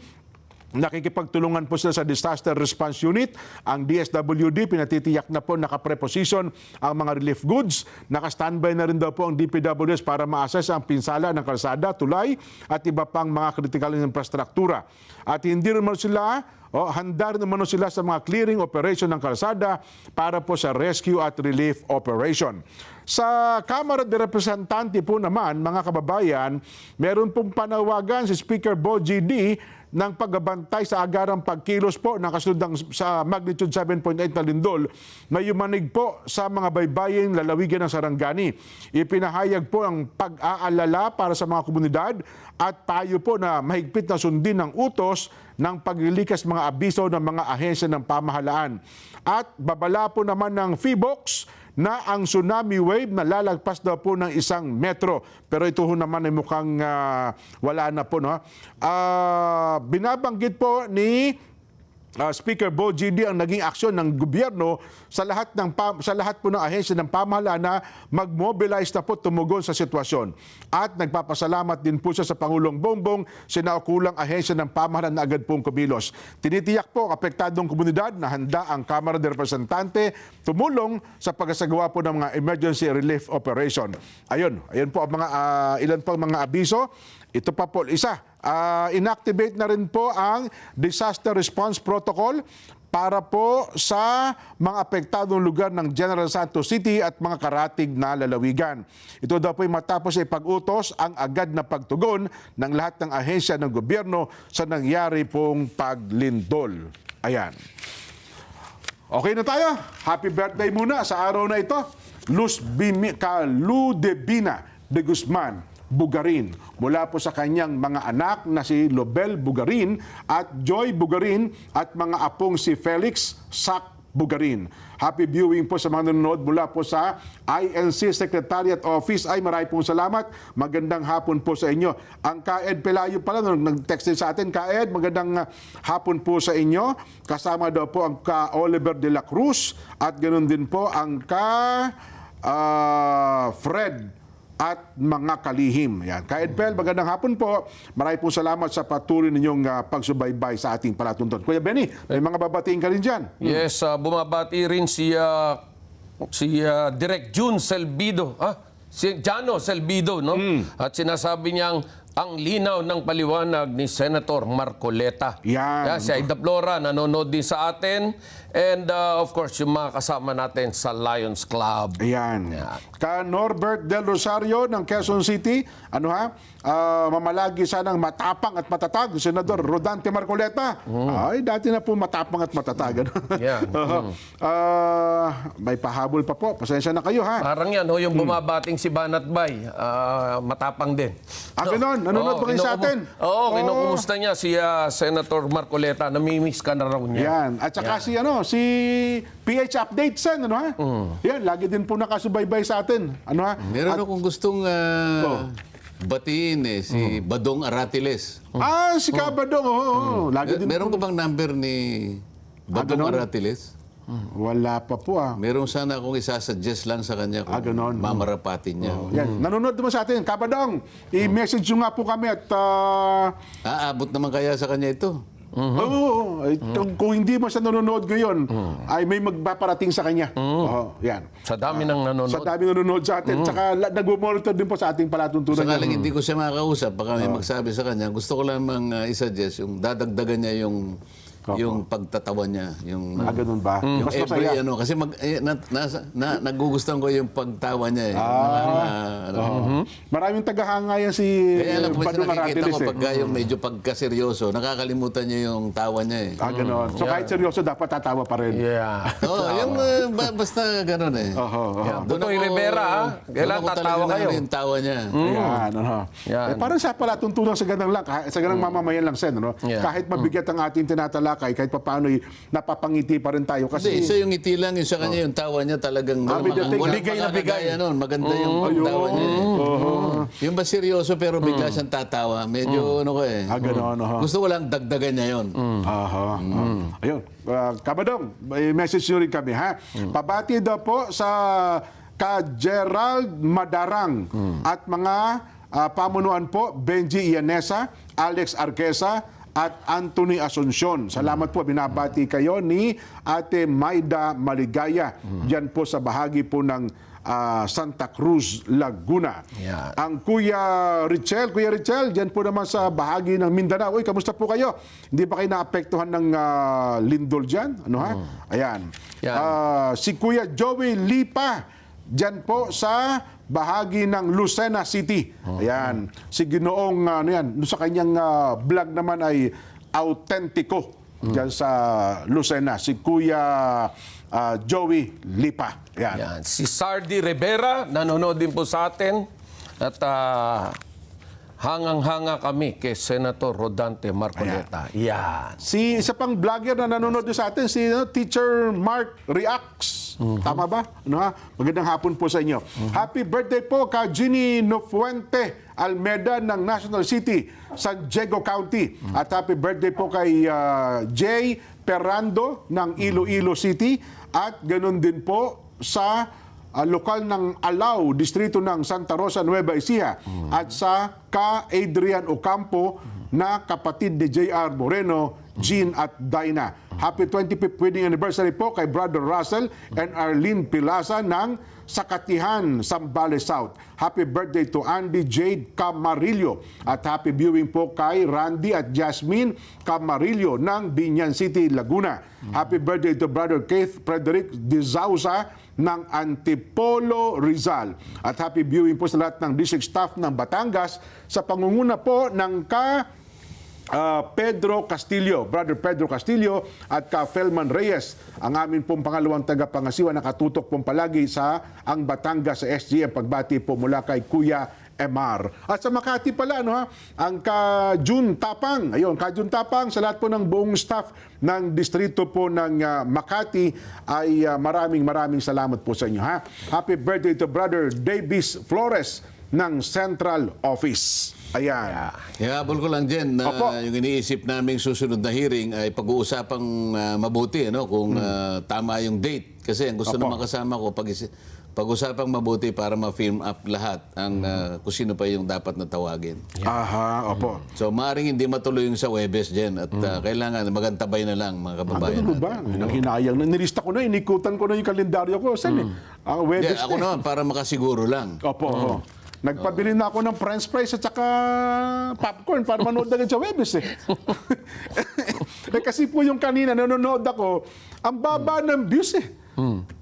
nakikipagtulungan po sila sa Disaster Response Unit. Ang DSWD, pinatitiyak na po nakapreposition ang mga relief goods. Naka-standby na rin daw po ang DPWS para ma-assess ang pinsala ng kalsada, tulay at iba pang mga critical infrastruktura. At hindi rin sila handa rin naman sila sa mga clearing operation ng kalsada para po sa rescue at relief operation. Sa Kamara de Representante po naman, mga kababayan, meron pong panawagan si Speaker Bo GD ng pagbabantay sa agarang pagkilos po ng kasunod sa magnitude 7.8 na lindol na yumanig po sa mga baybaying lalawigan ng Sarangani. Ipinahayag po ang pag-aalala para sa mga komunidad at payo po na mahigpit na sundin ng utos ng paglilikas mga abiso ng mga ahensya ng pamahalaan. At babala po naman ng PHIVOLCS na ang tsunami wave na lalagpas daw po ng 1 metro. Pero ito ho naman ay mukhang wala na po. No? Binabanggit po ni Speaker Bo GD ang naging aksyon ng gobyerno sa lahat po ng ahensya ng pamahalaan na mag-mobilize na po tumugon sa sitwasyon. At nagpapasalamat din po siya sa Pangulong Bongbong, sinaukulang ahensya ng pamahalaan na agad pong kumilos. Tinitiyak po ang apektadong komunidad na handa ang Kamara de Representante tumulong sa pagsasagawa po ng mga emergency relief operation. Ayun po ang mga ilan pang mga abiso. Ito pa po, isa, inactivate na rin po ang Disaster Response Protocol para po sa mga apektadong lugar ng General Santos City at mga karatig na lalawigan. Ito daw po ay matapos ay pag-utos ang agad na pagtugon ng lahat ng ahensya ng gobyerno sa nangyari pong paglindol. Ayan. Okay na tayo. Happy birthday muna sa araw na ito. Ludebina de Guzman Bugarin, mula po sa kanyang mga anak na si Lobel Bugarin at Joy Bugarin at mga apong si Felix Sac Bugarin. Happy viewing po sa mga nanonood mula po sa INC Secretariat Office. Ay, marami pong salamat. Magandang hapon po sa inyo. Ang Kaed Pelayo pala, nag-text din sa atin. Kaed, magandang hapon po sa inyo. Kasama daw po ang ka Oliver de la Cruz at ganoon din po ang ka Fred at mga kalihim. Yan. Ka-Edpel, magandang hapon po. Maraming po salamat sa patuloy ninyong pagsubaybay sa ating palatuntunan. Kuya Benny, may mga babatiin ka rin dyan. Yes, bumabati rin si Direk June Selbido. Si Jano Selbido, no? At sinasabi niyang ang linaw ng paliwanag ni Senator Marcoleta. Yan. Si Aida Flora, nanonood din sa atin. And of course, yung mga kasama natin sa Lions Club. Ayan. Ka Norbert Del Rosario ng Quezon City, mamalagi sanang matapang at matatag, Senador Rodante Marcoleta. Ay, dati na po matapang at matatag. Yeah. May pahabol pa po. Pasensya na kayo, ha? Parang yan, yung bumabating si Banat Bay, matapang din. Ganon? Nanonood ba kayo sa atin? Oo, kinukumusta niya si Senator Marcoleta. Namimiss ka na raw niya. Yan. At saka si PH Update Sen, Yan, lagi din po nakasubaybay sa atin. Meron akong gustong batiin si Badong Aratiles. Si Kabadong, Lagi din Meron ko bang number ni Badong Aratiles? Wala pa po Meron sana akong isasuggest lang sa kanya kung ganon. mamarapatin niya. Yan, nanonood naman sa atin. Kabadong, i-message nyo nga po kami at Aabot naman kaya sa kanya ito? oo, kung hindi mo siya nanonood ngayon, ay may magpaparating sa kanya. Yan. Sa dami ng nanonood. Sa dami nanonood sa atin. Tsaka nag-monitor din po sa ating palatuntunan. Sakaling hindi ko siya makakausap, baka may magsabi sa kanya, gusto ko lamang isuggest yung dadagdagan niya yung pagtatawa niya. Yung, Ganun ba? yung Mas every masaya. kasi nagugustuhan ko yung pagtawa niya. Maraming tagahanga yan si Kaya alam ko minsan Badong nakikita Aratiles. ko pagka yung medyo pagkaseryoso, nakakalimutan niya yung tawa niya eh. Ganun. So kahit seryoso, dapat tatawa pa rin. Yeah. Oo, yung basta ganun eh. Butoy Rivera, kailan doon ako tatawa talaga kayo? yung tawa niya. Yan, Yan. parang sa palatuntunan sa ganang lang, sa ganang mamamayan lang, Sen, ano? Yeah. Kahit mabigat ang ating tinatalakay, kahit paano napapangiti pa rin tayo. Hindi, Kasi, isa yung ngiti lang, yung sa kanya, yung tawa niya talagang may dating. Bigay na bigay. Maganda yung tawa niya. Yung ba seryoso pero bigla siyang tatawa, medyo ano ko eh. gano'n, Gusto ko lang dagdagan niya yun. Ayun. Kabadong, may message nyo rin kami, ha? Pabati daw po sa ka Gerald Madarang at mga pamunuan po, Benji Ianesa, Alex Arquesa, at Anthony Asuncion. Salamat po, binabati kayo ni Ate Maida Maligaya. Diyan po sa bahagi po ng Santa Cruz, Laguna. Yan. Ang Kuya Richel, diyan po naman sa bahagi ng Mindanao. Uy, kamusta po kayo? Hindi ba kayo naapektuhan ng lindol diyan? Ano ha? Ayan. Yan. Si Kuya Joey Lipa, diyan po sa bahagi ng Lucena City. Ayan. Si Ginoong, sa kanyang vlog naman ay Autentico. Diyan sa Lucena. Si Kuya Joey Lipa. Ayan. Yan. Si Sardi Rivera, nanonood din po sa atin. At hangang-hanga kami kay Senator Rodante Marcoleta. Yan. Si isa pang vlogger na nanonood din sa atin, si Teacher Mark Reacts. Tama ba? Magandang hapon po sa inyo. Happy birthday po ka Ginny Nofuente Almeda ng National City, San Diego County. At happy birthday po kay Jay Perando ng Iloilo City. At ganun din po sa lokal ng Alao, distrito ng Santa Rosa, Nueva Ecija. At sa ka Adrian Ocampo na kapatid ni J.R. Moreno, Jean at Dinah. Happy 25th wedding anniversary po kay Brother Russell and Arlene Pilasa ng Sakatihan, Zambales South. Happy birthday to Andy Jade Camarillo. At happy viewing po kay Randy at Jasmine Camarillo ng Binyan City, Laguna. Happy birthday to Brother Keith Frederick De Zausa ng Antipolo, Rizal. At happy viewing po sa lahat ng district staff ng Batangas sa pangunguna po ng Pedro Castillo, Brother Pedro Castillo at ka Felman Reyes, ang amin pong pangalawang tagapangasiwa, nakatutok pong palagi sa ang Batangas sa SGM. Pagbati po mula kay Kuya MR. At sa Makati pala, ang ka Jun Tapang, ayun, ka Jun Tapang, sa lahat po ng buong staff ng distrito po ng Makati ay maraming salamat po sa inyo, ha. Happy birthday to Brother Davis Flores ng Central Office. Ayan. Ihabol ko lang dyan na yung iniisip naming susunod na hearing ay pag-uusapang mabuti, kung tama yung date. Kasi ang gusto naman kasama ko, pag-usapang mabuti para ma-firm up lahat ang kung sino pa yung dapat na tawagin. Aha, opo. So maaaring hindi matuloy yung sa Webes dyan at kailangan magantabay na lang mga kababayan Ano ba? natin. Hinayang na. Nilista ko na, inikutan ko na yung kalendaryo ko. Saan Ang Hindi, Webes ako naman para makasiguro lang. Opo. Nagpabili na ako ng french fries at saka popcorn para manood agad sa Webes kasi po yung kanina nanonood ako, ang baba ng views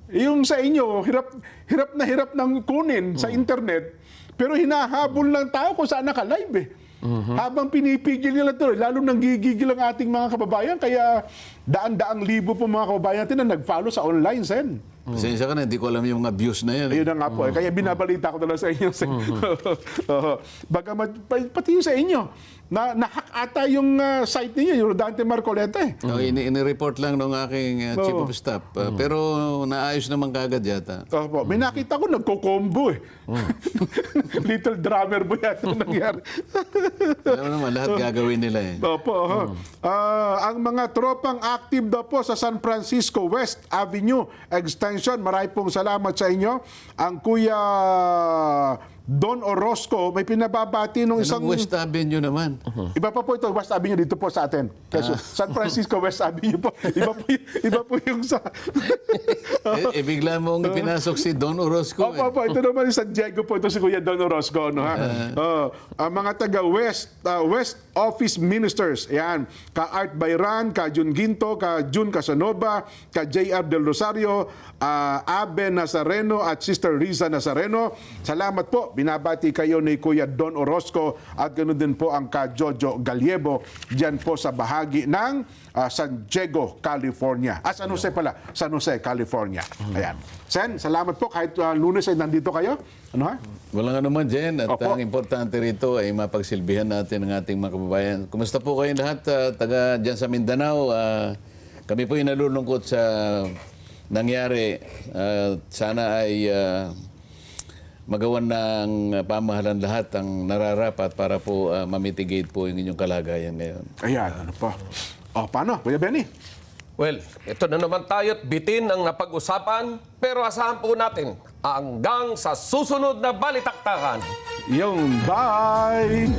Yung sa inyo, hirap nang kunin sa internet, pero hinahabol ng tao kung saan naka-live Habang pinipigil nila ito, lalo nang gigigil ang ating mga kababayan, kaya daan-daang libo po mga kababayan natin na nag-follow sa online, Sen. Pasensya ka na, hindi ko alam yung mga views na yan. Ayun na nga po. Kaya binabalita ko na lang sa inyo. Oo. Bagamat, pati yung sa inyo, na-hack ata yung site ninyo, yung Rodante Marcoleta eh. Ini-report lang ng aking chief of staff. Pero naayos naman kagad yata. Opo. May nakita ko, nagko-combo eh. Little drummer mo yata nangyari. Alam mo naman, lahat gagawin nila eh. Opo. Ang mga tropang active daw po sa San Francisco West Avenue Extension, marami pong salamat sa inyo. Ang Kuya Don Orozco, may pinababati nung isang... Anong West Avenue naman? Iba pa po ito, West Avenue dito po sa atin. Kasi San Francisco West Avenue po. Iba po yung sa... Bigla mong pinasok si Don Orozco. Opo, ito naman yung San Diego po. Ito si Kuya Don Orozco. No, ha? Ang mga taga West Office Ministers. Ayan. Ka Art Bayran, ka Jun Ginto, ka Jun Casanova, ka JR Del Rosario, Abe Nazareno at Sister Riza Nazareno. Salamat po. Binabati kayo ni Kuya Don Orozco at ganoon din po ang ka Jojo Galiebo diyan po sa bahagi ng San Diego, California. San Jose pala. San Jose, California. Ayan. Sen, salamat po. Kahit Lunes ay nandito kayo. Ano ha? Walang ano man, Jen. At Opo. ang importante rito ay mapagsilbihan natin ang ating mga kababayan. Kumusta po kayong lahat, taga dyan sa Mindanao? Kami po ay nalulungkot sa nangyari. Sana ay magawan ng pamahalan lahat ang nararapat para po mamitigate po yung inyong kalagayan ngayon. Ayan, ano po. Paano? Kuya Benny? Well, ito na naman tayo't bitin ang napag-usapan, pero asahan po natin hanggang sa susunod na balitaktakan. Yung bye!